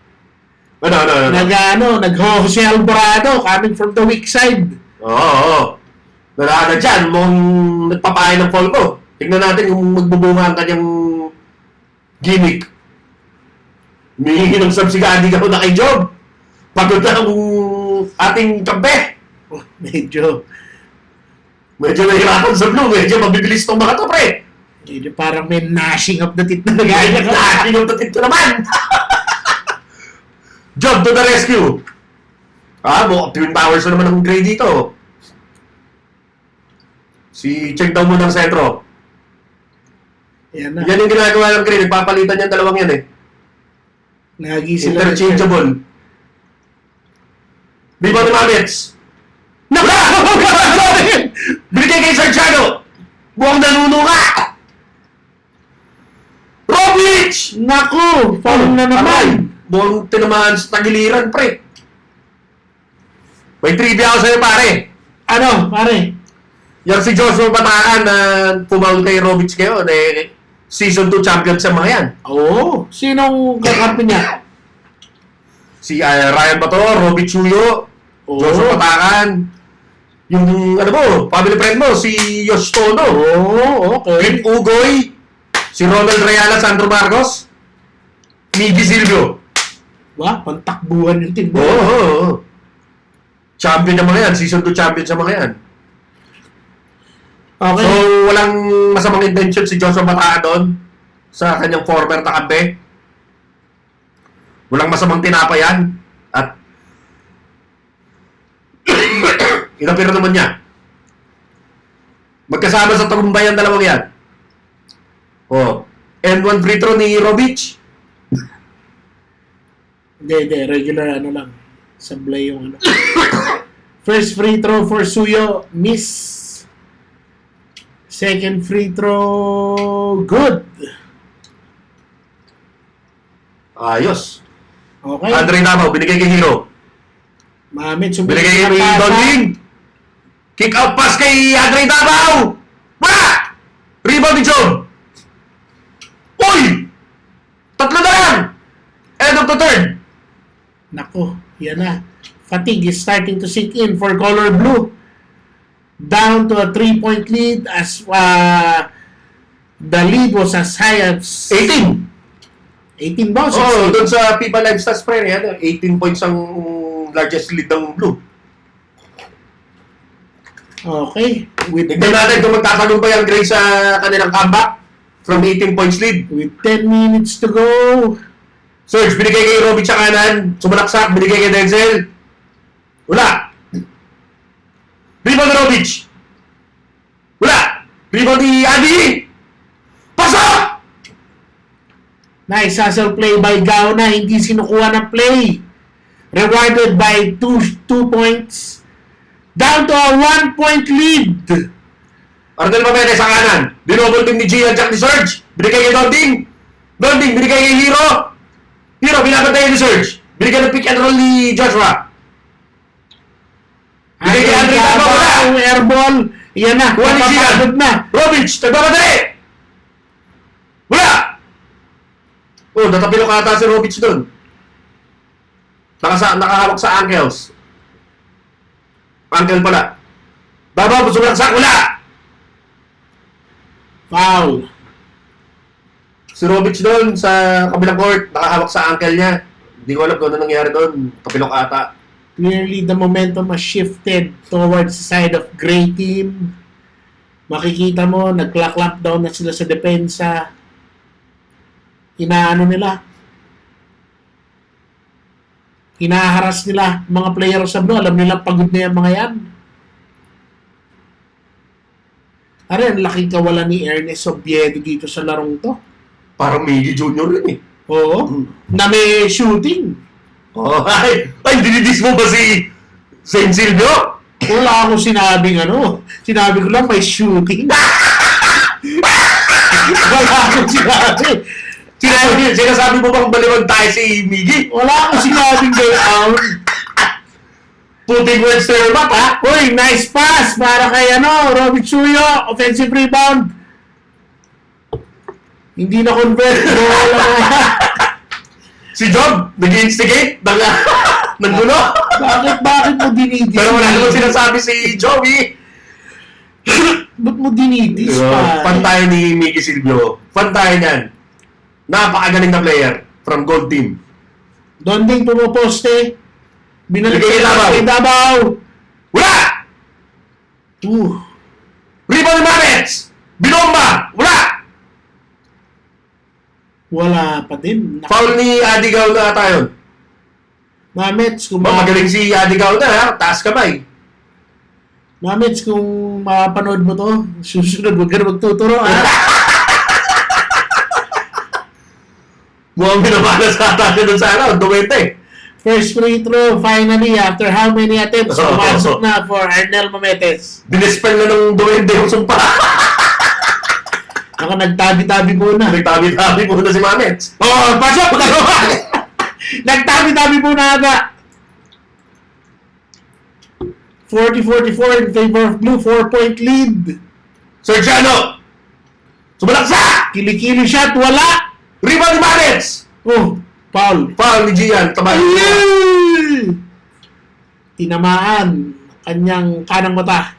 Ano? Nag-Jose Alvarado coming from the weak side. Oo. Nalala dyan, mong nagpapahay ng fall ko. Tignan natin kung magbubunga ang kanyang gimmick. Humihingi ng sub si Gandhi ka na kay Job. Pagod na ang ating kampe. Oh, medyo Nahirapan sa blue. Medyo mabibilis tong mga to, pre. parang may gnashing of the teeth na nagaya ka. Gnashing of the teeth ko naman. Job to the rescue. Twin powers na naman ang grade dito. Si Cheng daw muna ng sentro. Yan na. Yan yung ginagawa ng grade. Nagpapalitan yan dalawang yan eh. Lagi sila. Interchangeable. Rebound ni Mamets. Binigay kay Sarchano. Buwang nanuno ka. Robic! Naku! Foul na naman. Buwang tinamaan sa tagiliran, pre. May trivia ako sa'yo, pare. Ano, pare? Yung si Joshua Bataan na pumaul kay Robic ngayon, Season 2 champion sa mga yan. Oo. Sinong kakampi niya? Si Ryan Bato, Robic Chuyo, Oo. Joshua Bataan, yung family friend mo, si Yosh Tono, Oo, okay. Rip Ugoy, si Ronald Reala, Sandro Marcos, Miggy Silvio. Ba? Pantakbuhan yung team. Oo. Champion ng mga yan, Season 2 champion sa mga yan. Okay. So, walang masamang intention si Joshua Bataan doon sa kanyang former na kampe. Walang masamang tinapa yan. At inapiro naman niya. Magkasama sa tagumpay ang dalawang yan. And one free throw ni Robic. Hindi. Regular lang. Sablay yung First free throw for Suyo. Miss. Second free throw. Good. Ayos. Okay. Andre Davao, binigay kay Hero. Mamit, Binigay kay Dolphin. Kick out pass kay Andre Davao! Wala! Rebound ni Job! Uy! Tatlo na lang! End of the third! Nako, yan na. Fatigue is starting to sink in for Color Blue. Down to a 3-point lead as the lead was as high as 18! 18 ba? Oo, doon sa FIBA Live Stats pre, 18 points ang largest lead ng Blue. Okay. Tignan natin kung magtatagumpay ang Gray sa kanilang comeback from 18 points lead. With 10 minutes to go. Surge, binigay kay Robic sa kanan. Sumalaksak, binigay kay Denzel. Wala. Rebound ni Robic. Wala. Rebound ni Adi. Pasok! Nice hustle play by Gauna. Hindi sinukuha ng play. Rewarded by 2 points. Down to a 1-point lead. Ardel Mamete sa kanan. Dinouble team ni Gia Jack ni Surge. Binigay kay Donding. Donding, binigay kay Hero. Hero, binabantay ni Surge. Binigay ng pick and roll ni Joshua. Binigay kay Andre Davao. Wala. Airball. Yan na. Kuha ni Gia. Napapagod na. Robic, nagbabatay. Wala. Oh, natapilok ata si Robic doon. Nakahawak sa ankles. Ankle pala. Davao, sumulaksak. Wala. Foul. Si Robic doon sa kabilang court, nakahawak sa ankle niya. Hindi ko alam kung ano nangyari doon. Kapilok ata. Clearly, the momentum has shifted towards the side of Gray team. Makikita mo, nag-clock down na sila sa depensa. Inaano nila. Hinaharas nila mga player sa Blue. Alam nila pagod na yung mga yan. Are, ang laking kawalan ni Ernest Oviedo dito sa larong to. Parang Miggy Jr. rin eh. Oo. Na may shooting. Oh, ay, dinidis mo ba si Saint Silvio? Wala akong sinabing ano. Sinabi ko lang may shooting. Wala akong sinabi. Sinasabi mo bang baliwag tayo si Miggy? Wala akong sinabing gayon. Putting words to your mouth, ha? Uy, nice pass para kay Robert Suyo. Offensive rebound. Hindi na convert. Si Job, nag-instigate, naggulo. Bakit mo dinidis? Pero wala naman sinasabi si Joey. Ba't mo dinidis pa? Fan tayo ni Miggy Silvio. Fan tayo niyan. Napakagaling na player from Gold Team. Donding pumoposte. Binalik Bigay kay kay Davao. Wala! Rebound ni Mamets! Binomba! Wala! Wala pa din. Foul ni Adi Gauda ata yun. Mamets, kung Magaling si Adi Gauda, ha? Taas kamay. Mamets, kung mapanood mo to, susunod, huwag ka na magtuturo, ha? Mukhang binabalas ka ata siya dun sa 20. First free throw, finally, after how many attempts, Oh. pumasok na for Arnel Mametes. Dinispel na ng 20 yung sumpa. Ako nagtabi-tabi muna. Nagtabi-tabi muna si Mamets. Oh, pasok! Nagtabi-tabi muna aga. 40-44 in favor of Blue, 4-point lead. Sergiano! Sumalaksa! Kilikili shot, wala! Rebound ni Mamets! Oh, foul. Foul ni Gian. Tabay. Tinamaan kanyang kanang mata.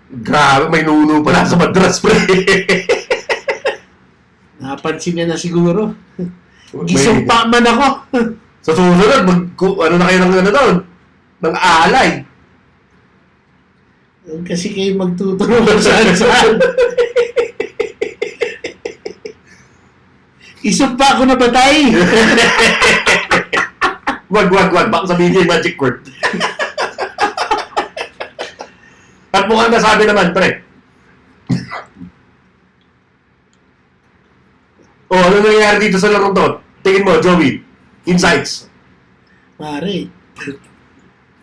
Grabe, may nuno pala sa madras, pre. Napansin niya na siguro. Gisumpa man ako. Sa susunod, ano na kayo ng ano doon? Ng alay. Kasi kayo magtuturo kung saan-saan. Isumpa ko na batay. Wag. Baka sabihin niya yung magic word. At mukhang nasabi naman, pre. Ano nangyayari dito sa larong to? Tingin mo, Joey. Insights. Pare,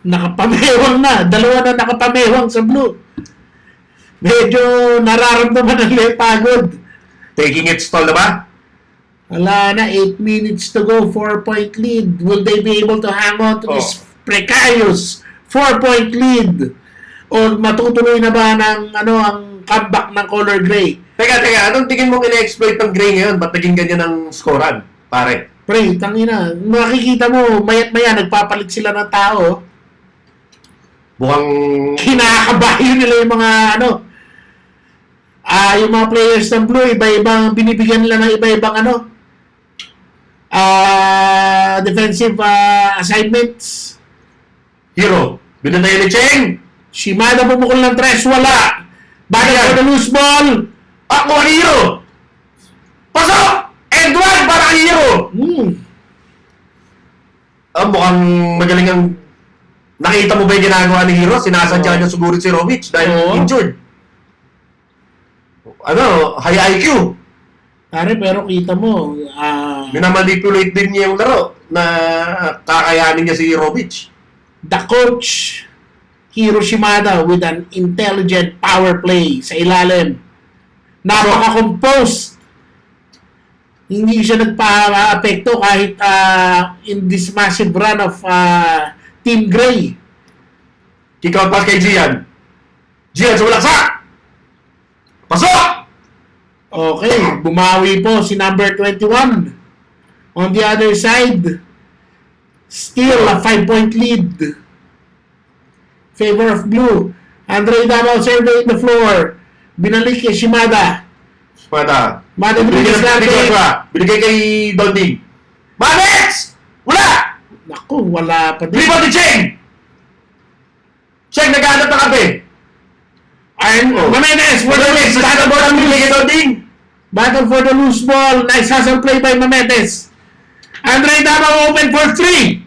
nakapamewang na. Dalawa na nakapamewang sa Blue. Medyo nararamdaman ng pagod. Taking its toll na ba? Wala na, 8 minutes to go, 4-point lead. Will they be able to hang on to this precarious 4-point lead? O matutuloy na ba ng ang comeback ng color gray? Teka, anong tingin mong ina-exploit ng Gray ngayon? Ba't naging ganyan ang scorean, pare? Pre, tangina. Makikita mo, maya't maya, nagpapalit sila ng tao. Mukhang... Kinakabayo nila yung mga yung mga players ng Blue, iba-ibang, binibigyan nila ng iba-ibang defensive assignments. Hero. Binanay ni Cheng. Shimada pumukol ng tres, wala. Battle for the loose ball. Ako ang hero. Pasok! Edward para ang hero. Mukhang magaling ang... Nakita mo ba yung ginagawa ni Hero? Sinasadya niya siguro si Rovic dahil injured. High IQ. Pare, pero kita mo, Minamanipulate din niya yung laro na kakayanin niya si Rovic. the coach, Hiro Shimada, with an intelligent power play sa ilalim. Napaka-composed. Hindi siya nagpa-apekto kahit in this massive run of Team Gray. Kick out pass kay Gian. Gian sa walaksa! Pasok! Okay, bumawi po si number 21. On the other side, still a 5-point lead. Favor of Blue. Andre Davao surveying the floor. Binalik kay Shimada. Espada. Binigay Binigay kay Donding. Manex! Wala! Naku, wala pa din. Rebound ni Cheng! Cheng, naghahanap ng kape. Mamedes for the loose. Battle for the loose kay Donding. Battle for the loose ball. Nice hustle play by Mamedes. Andre Davao open for 3.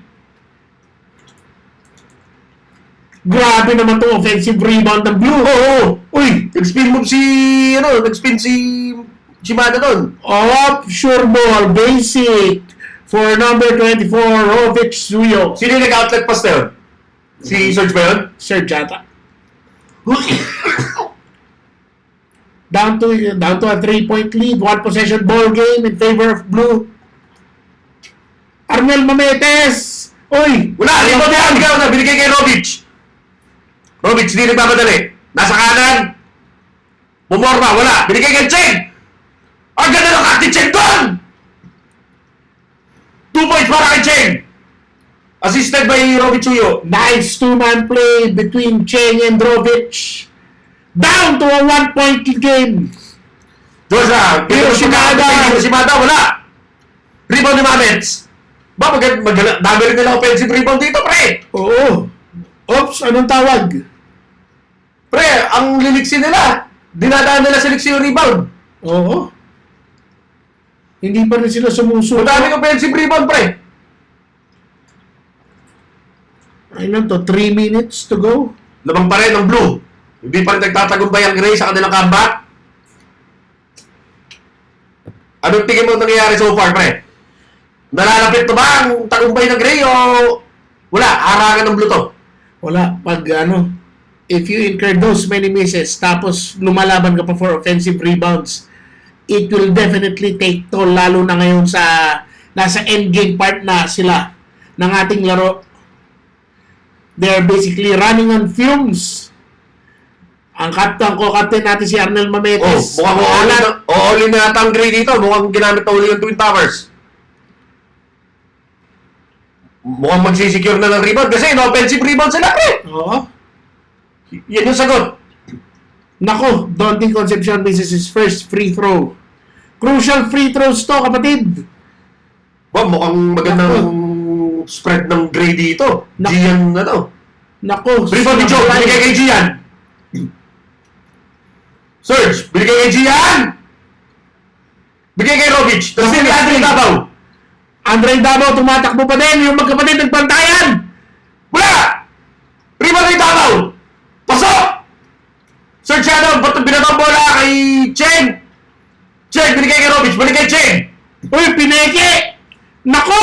Grabe naman to offensive rebound ng Blue. Uy, nag-spin move nag-spin si Shimada doon. Sure ball. Basic. For number 24, Rovic Suyo. Sino yung nag-outlet pass na yun? Si Serge ba yun? Sir Jata. Down to a 3-point lead. 1 possession ball game in favor of Blue. Arnel Mametes. Uy! Wala! Rebound yan! Ikaw na! Binigay kay Rovic. Rovic, hindi nagmamadali. Nasa kanan. Bumorma, wala. Binigay kay Cheng. Ang ganda ng kati Cheng doon! 2 points para kay Cheng. Assisted by Rovic Chuyo. Nice two-man play between Cheng and Rovic. Down to a 1-point game. Joshua, Hiro Shimada, wala. Rebound ni Mamets. Dami rin nila offensive rebound dito, pre. Oo. Oops, anong tawag? Pre, ang liliksi nila. Dinadaan nila sa liksi yung rebound. Oo. Hindi pa rin sila sumusuko. Madaming offensive rebound, pre. Ayun to, 3 minutes to go. Lamang pa rin ang Blue. Hindi pa rin nagtatagumpay ang Gray sa kanilang comeback. Anong tingin mo nangyayari so far, pre? Nalalapit to ba ang tagumpay ng Gray o wala? Harangan ng Blue to? Wala. Pag if you incur those many misses, tapos lumalaban ka pa for offensive rebounds, it will definitely take toll, lalo na ngayon sa nasa endgame part na sila ng ating laro. They're basically running on fumes. Ang captain natin si Arnel Mametes. Mukhang all-in na ata ang Gray dito. Mukhang ginamit na uli yung Twin Towers. Mukhang magsisecure na ng rebound kasi in-offensive rebound sila, pre. Oo. Yan yung sagot. Nako, Donding Concepcion misses his first free throw. Crucial free throws to, kapatid. Mukhang magandang spread ng Gray dito. Gian Nako. Rebound ni Joe, binigay kay Gian. Serge, binigay kay Gian. Bigay kay Rovic. Tapos ni Andre Davao. Andre Davao tumatakbo pa din. Yung magkapatid nagbantayan. Wala! Rebound ni Davao. Pasok! Serge binatang bola kay Cheng. Cheng, binigay kay Rovic. Binigay kay Cheng. Uy, pineke! Nako!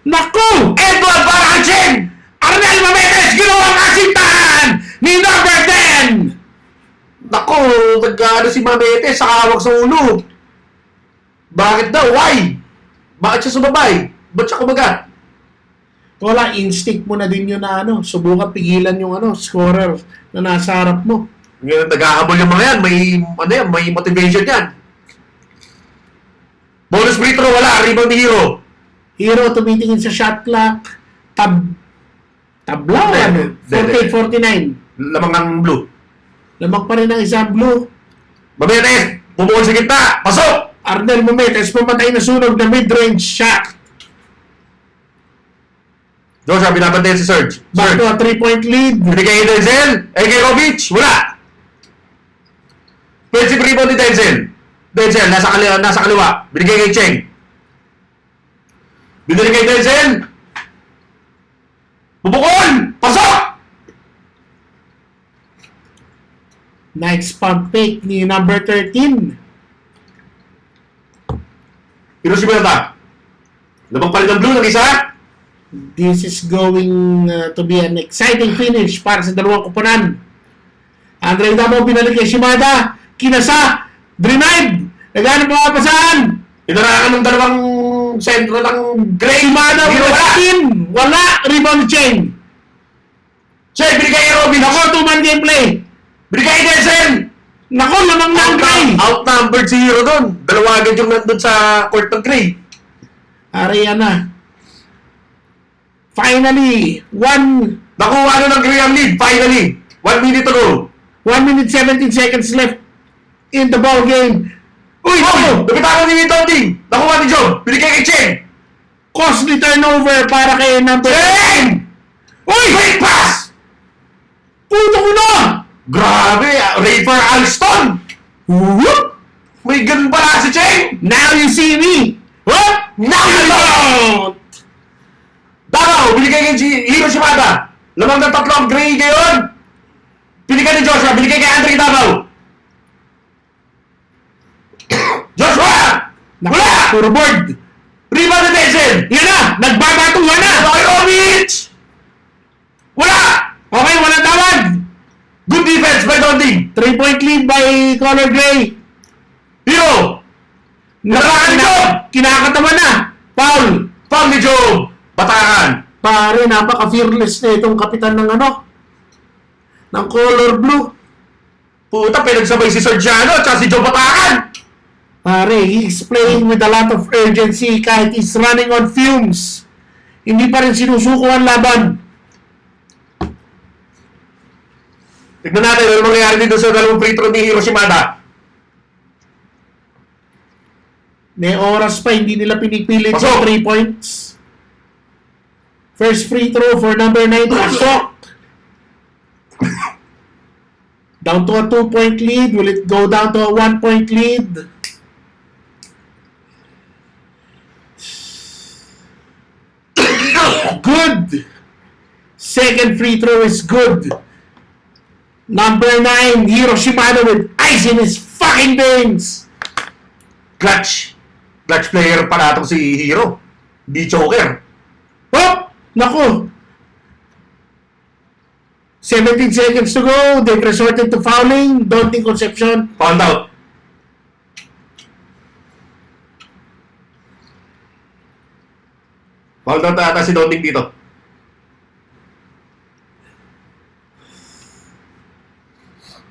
Nako! Edward para kay Cheng. Arnel Mametes, ginawang asintahan ni number 10! Nako, nag-ano si Mamete sa hawak sa ulo. Bakit daw? Why? Bakit siya sumabay? Ba't siya kumagat? Wala, instinct mo na din yun na subukan pigilan yung scorer na nasa harap mo. Ngayon, nag-ahabol yung mga yan. May motivation yan. Bonus free throw, wala. Rebound ni Hero. Hero tumitingin sa shot clock. Tablaw, Hindi, 48-49. Lamang ng blue. Lamang pa rin ang isang blue. Mabetes, bubukol sa gitna. Pasok! Arnel Mametes, pumatay na sunog na mid-range shot. Joshua, binabantayan si Serge. Back to a 3-point lead. Binigay kay Denzel. Egerovic, wala. Offensive rebound ni Denzel. Denzel, nasa kaliwa. Binigay kay Cheng. Binigay kay Denzel. Bubukol! Pasok! Nice pump fake ni number 13. Hiroshima. Lamang pa rin ng blue ng isa. This is going to be an exciting finish para sa dalawang kupunan. Andre Damo binalik kay Shimada. Kinasa. Denied. Naghanap mga pasahan. Inarakan ng dalawang sentro ng Gray. Shimada Hero, with a wala. spin. Wala. Rebound chain. Cheng, binigay kay Robin. Nako, 2-man gameplay. Binigay kay Denzel. Nako, lamang na ang Gray. Outnumbered si Hero doon. Dalawa agad yung nandun sa court ng Gray. Ariana. Finally, Nakuha na ng Gray ang lead. Finally. 1 minute to go. 1 minute 17 seconds left in the ball game. Uy, Oh! Napitawan ni Tonding. Nakuha ni Job. Binigay kay Cheng. costly turnover para kay number Cheng! Uy! Great pass! Puto ko na! Grabe! Rafer Alston! Whoop! May ganun pala si Cheng! Now you see me! What? Now you don't! Davao! Binigay kay Hiro Shimada. Lamang ng tatlong Gray ngayon. Binigay ni Joshua. Binigay kay Andre Davao. Joshua! Wala! Puro board! Rebound ni Denzel! Yan na! Nagbabatuhan na! Rojovic! Wala! Okay, walang tawag! Good defense by Donding. 3-point lead by Color Gray. Hero! Narakan ni Job! Kinakatawa na! Foul! Foul ni Job! Batakan! Pare, napaka-fearless na itong kapitan ng ng Color Blue. Puta, pinagsabay si Sergiano at si Job Batakan! Pare, he's playing with a lot of urgency kahit he's running on fumes. Hindi pa rin sinusuko ang laban. Tignan natin ano mangyayari dito sa dalawang free throw ni Hiro Shimada. May oras pa, hindi nila pinipilit Pasok! sa 3 points. First free throw for number 9, pasok. Down to a 2-point lead. Will it go down to a 1-point lead? Good. Second free throw is good. Number 9, Hiro Shimada with ice in his fucking veins. Clutch. Clutch player pala itong si Hiro. Di choker. Oh! Naku! 17 seconds to go. They've resorted to fouling. Daunting Concepcion. Found out. Found out ata si Donding dito.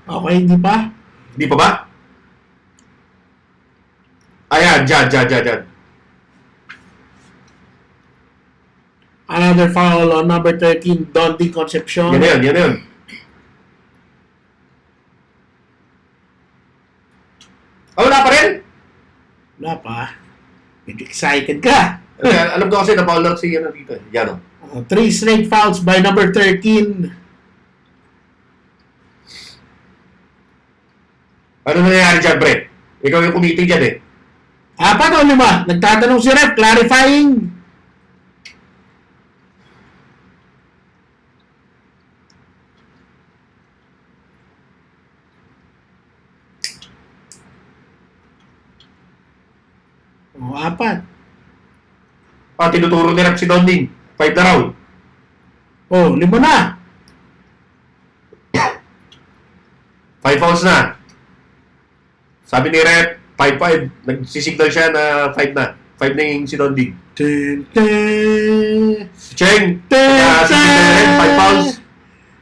Okay, hindi pa? Di pa ba? Ayan, dyan. Another foul on number 13, Daunting Concepcion. Yan na yun. Oh, wala pa rin? Wala pa. Medyo excited ka. Alam ko kasi na-foul out si dito. Yan o. 3 straight fouls by number 13. Ano nangyayari dyan, Brett? Ikaw yung committee dyan eh. 4 o 5? Nagtatanong si Ref, clarifying. O, 4. Tinuturo ni Rep si Donding. 5 na round. O, 5 na. 5 fouls na. Sabi ni Rep, 5-5. Nagsisignal siya na 5 na. 5 5 na yung si Dondig. Dun, dun. Si Cheng. Dun, Si Cheng, 5 fouls.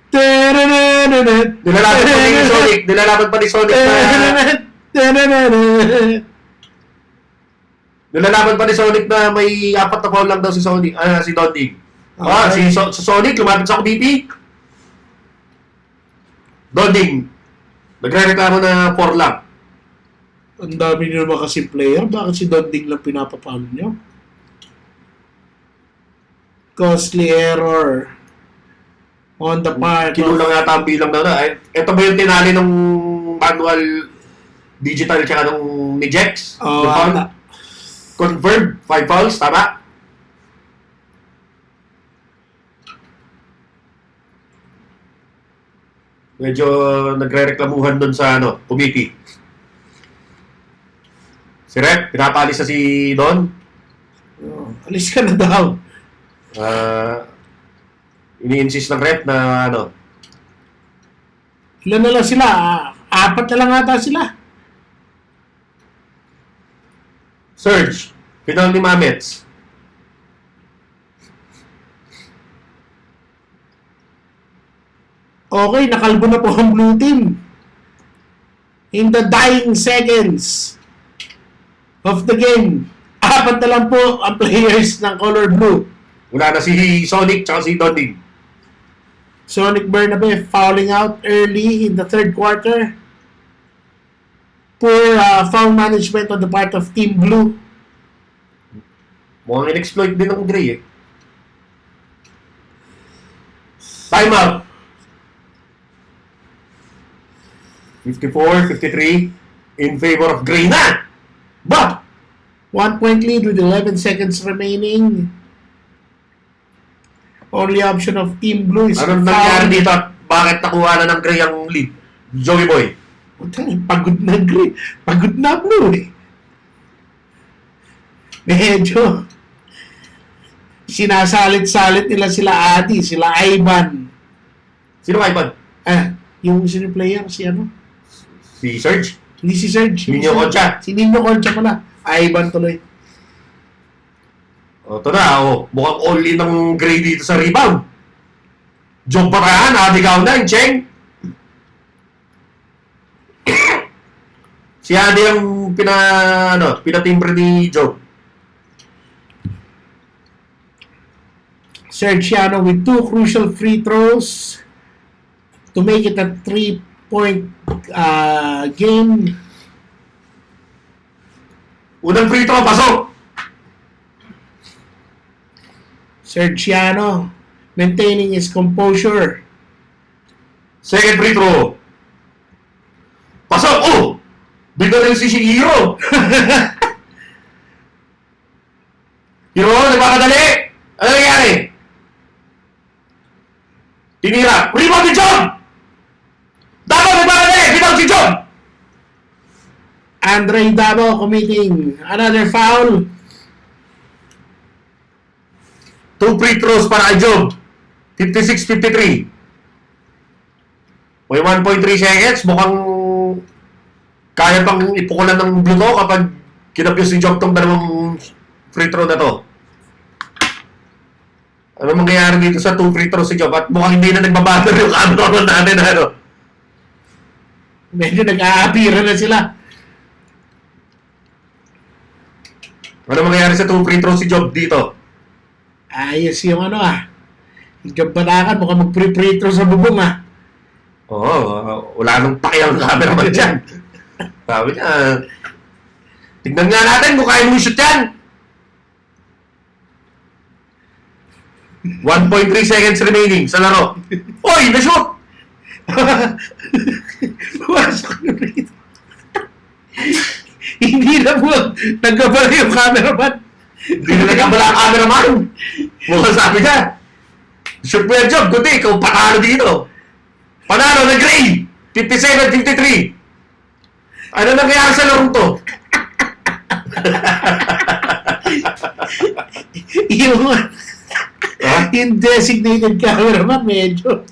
dun, dun, dun, dun. Nilalaban pa ni Sonic. Nilalaban pa ni Sonic na... Nilalaban pa ni Sonic na may 4 na foul lang daw si Sonic, si Dondig. Okay. Si Sonic, lumapit sa committee. Dondig. Nagre-reklamo na 4 lang. Ang dami nyo naman kasi player. Bakit si Donding lang pinapapalo nyo? Costly error on the part Kinulang yata ang bilang daw na. Ito ba yung tinali ng manual digital tsaka nung ni Jex? Oh, Yung foul? ata. Confirmed. 5 fouls, tama? Medyo nagre-reklamuhan doon sa committee. Si Rep, pinapalis na si Don. Oh, alis ka na daw. Ini-insist ng Rep na Ilan na lang sila? 4 na lang ata sila. Surge. Final ni Mamets. Okay, nakalbo na po ang blue team. In the dying seconds of the game, 4 na lang po ang players ng color blue. Wala na si Sonic tsaka si Dondig. Sonic Bernabe fouling out early in the third quarter. Poor foul management on the part of Team Blue. Mukhang in-exploit din ng Gray eh. Time out. 54-53 in favor of Gray na. But 1 point lead with 11 seconds remaining. Only option of Team Blue is anong nangyari dito at bakit nakuha na ng Gray ang lead? Joey Boy. Pagod na Gray. Pagod na Blue eh. Medyo sinasalit-salit nila sila Adi, sila Ivan. Sino Ivan? Yung sino player, si ano? Si Serge? Hindi si Serge. Nino Concha. Si Nino Concha pala. Ivan tuloy. O, ito na. Mukhang all-in ng Gray dito sa rebound. Job Barahan, adigaw na yung Cheng. Si Adi ang pinatimbre ni Job. Sergiano with 2 crucial free throws to make it a 3-point game. Unang free throw, pasok! Sergiano maintaining his composure. Second free throw. Pasok! Oh! Bigla rin si Hiro. Hiro, nagpakadali! Ano nangyari? Tinira. Rebound ni John! Dapat nagpakadali! Bitaw si John! Andre Dabo committing another foul. 2 free throws para kay Job. 56-53. May 1.3 seconds. Mukhang kaya pang ipukulan ng Blue to kapag kinapyos ni Job tong dalawang free throw na to. Ano mangyayari dito sa 2 free throws si Job? At mukhang hindi na nagbabattle yung camera natin. Medyo nag-aapira na sila. Ano mangyayari sa 2 free throws si Job dito? Ayos yung yung kampanakan, mukhang mag-free throw sa bubong Oo, wala nang pakiang camera man dyan. Sabi niya, tignan nga natin kung kaya mo i-shoot yan. 1.3 seconds remaining sa laro. Oy, na-shoot! Pumasok na rito. Hindi na po nagkabala yung cameraman. Hindi na nagkabala ang cameraman. Mukhang sabi niya, shoot mo yung Job, kundi ikaw panalo dito. Panalo na Gray! 57-53. Ano nangyayari sa larong to? Yung designated cameraman, medyo.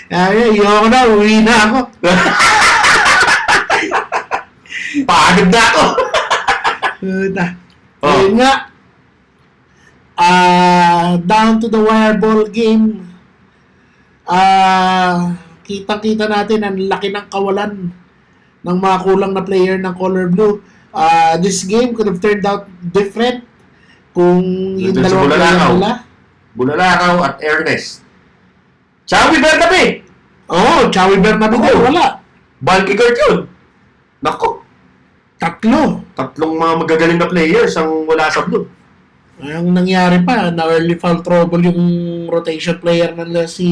Ayoko na, uwi na ako. Pagod na ako. Oh. Ayun nga, down to the wire ball game. Kita-kita natin ang laki ng kawalan ng mga kulang na player ng Color Blue. This game could have turned out different kung yung Nandun si dalawang player Bulalakaw. nila. Bulalakaw at Ernest. Chawi Bertabi! Chawi Bernabe din, wala. Bulky guard yun. Nako, Tatlo. tatlong mga magagaling na players ang wala sa blue. Ang nangyari pa, na early foul trouble yung rotation player nila si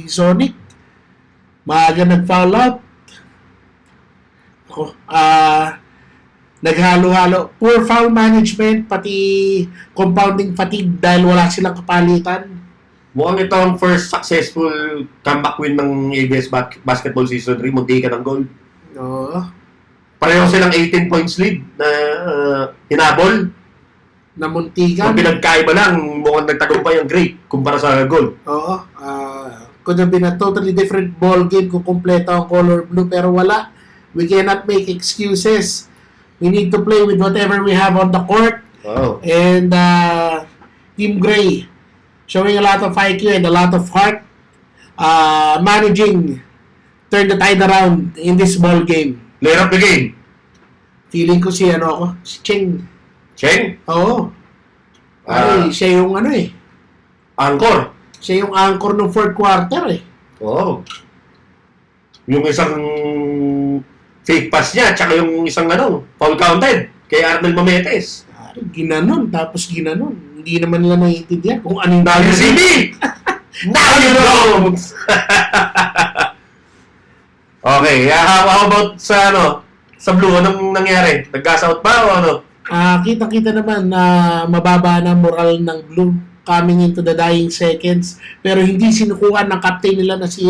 Sonic. Maaga nag-foul out. Ako, naghalo-halo. Poor foul management, pati compounding fatigue dahil wala silang kapalitan. Mukhang ito ang first successful comeback win ng ABS Basketball Season 3. Munti ka ng goal. Oo. Pareho silang 18 points lead na hinabol. Namuntikan. Ang pinagkaiba lang, mukhang nagtagumpay ang great kumpara sa goal. Oo. Could have been a totally different ball game kung kompleto ang Color Blue, pero wala. We cannot make excuses. We need to play with whatever we have on the court. Wow. And Team Gray showing a lot of IQ and a lot of heart, managing turn the tide around in this ball game. Player of the game. Feeling ko si Cheng. Cheng. Oo. Ah. Siya yung Angkor. siya yung anchor ng fourth quarter eh. Oo. Yung isang fake pass niya, tsaka yung isang foul counted kay Arnel Mametes. Ginanon, tapos ginanon. Hindi naman nila naiintindihan kung anong WCB! Now you know! Okay, how about sa sa blue, anong nangyari? Nag-gas-out ba o ano? Kita-kita naman na mababa na moral ng Blue coming into the dying seconds. Pero hindi sinukuhan ng captain nila na si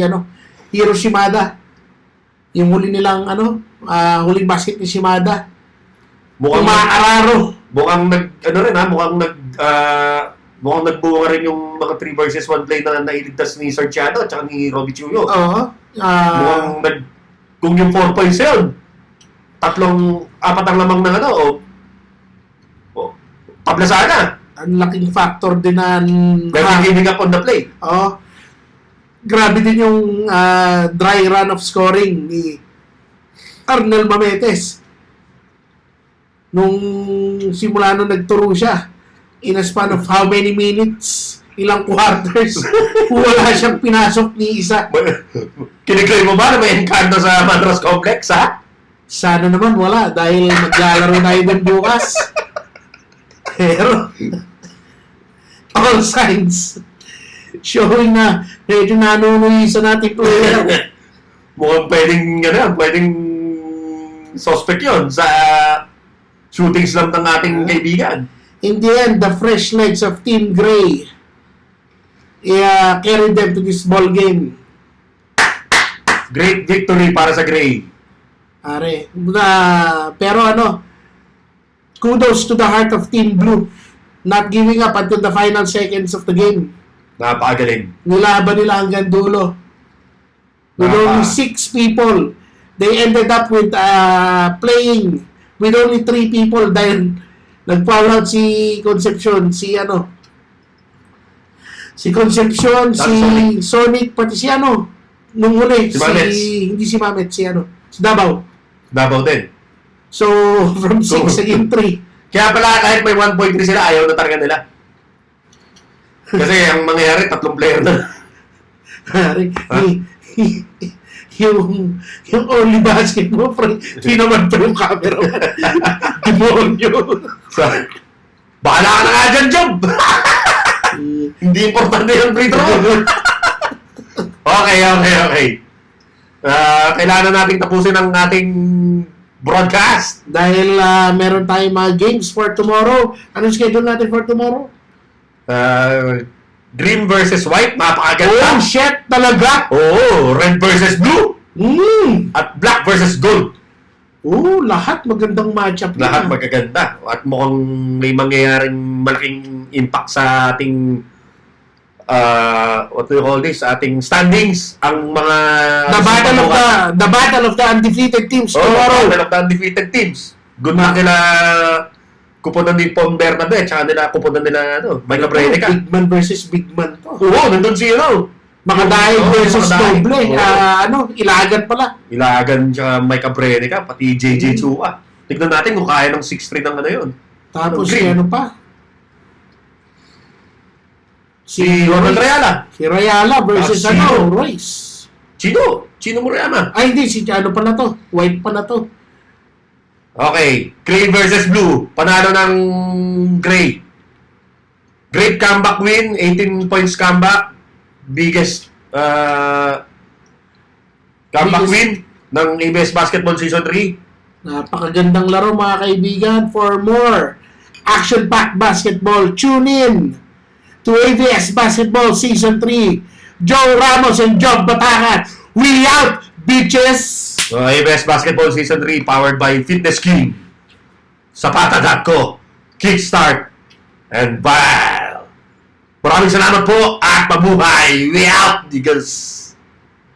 Hiro Shimada. Yung huli nilang huling basket ni Shimada. Mukhang Umaararo. mukhang nagbunga rin yung mga 3 versus 1 play na nailigtas ni Sarchiano at saka ni Robbie Chuyo. Oo. Kung yung 4 points yun, apat ang lamang ng tabla sana. Ang laking factor din na Giving up on the play. Oo. Grabe din yung dry run of scoring ni Arnel Mametes. Nung simula nung nagturo siya, in a span of how many minutes, ilang quarters, wala siyang pinasok ni isa. Kiniklaim mo ba na may encanto sa Madras Complex, ha? Sana naman wala dahil maglalaro tayo din bukas. Pero, all signs showing na medyo nanunuwi sa nating player. Mukhang pwedeng suspect yun sa shooting slump ng ating kaibigan. In the end, the fresh legs of Team Gray carried them to this ball game. Great victory para sa Gray. Pero kudos to the heart of Team Blue, not giving up until the final seconds of the game. Napakagaling. Nilaban nila hanggang dulo. With only 6 people, they ended up with playing with only 3 people dahil nag-foul out si Concepcion, si Concepcion, si Sonic, pati si nung huli, hindi si Mamet, si Davao. Davao din. So, from 6 again 3. Kaya pala kahit may 1.3 sila, ayaw na talaga nila. Kasi ang mangyayari, 3 player na. yung only basket mo, tinaman pa yung camera. Demonyo. Bahala ka na nga dyan, Job! Hindi importante yung free throw. Okay. Kailangan nating tapusin ang ating broadcast. Dahil meron tayong mga games for tomorrow. Anong schedule natin for tomorrow? Green versus white, napakaganda. Oh, shit talaga! Oo, red versus blue. At black versus gold. Lahat magandang matchup. Lahat magaganda. At mukhang may mangyayaring malaking impact sa ating what do you call this? Ating standings. Ang mga The battle of the undefeated teams tomorrow. tomorrow. Battle of the undefeated teams. Good luck kila kupunan ni Pom Bernabe, tsaka nila kupunan nila, Mike Abrenica. Big man versus big man to. Oo, nandun si, Makadaig Oo, versus Makadaig. Noble. Oo. Ilagan pala. Ilagan tsaka Mike Abrenica, pati JJ Chua. Tignan natin kung kaya ng 6'3 ng yun. Tapos Green. si ano pa? Si Ronald Rayala. Si Rayala versus Ah, sino? Royce. Chino Murayama. Ay, hindi. Si ano pala to? White pala to. Okay, Gray versus Blue. Panalo ng Gray. Great comeback win, 18 points comeback. Biggest comeback Biggest- win ng ABS Basketball Season 3. Napakagandang laro mga kaibigan. For more action-packed basketball, tune in to ABS Basketball Season 3. Joe Ramos and Job Batangan. We out, bitches! So, ABS Basketball Season 3 powered by Fitness King, Zapata.co, Kickstart, and Val. Maraming salamat po at mabuhay! We out, Eagles!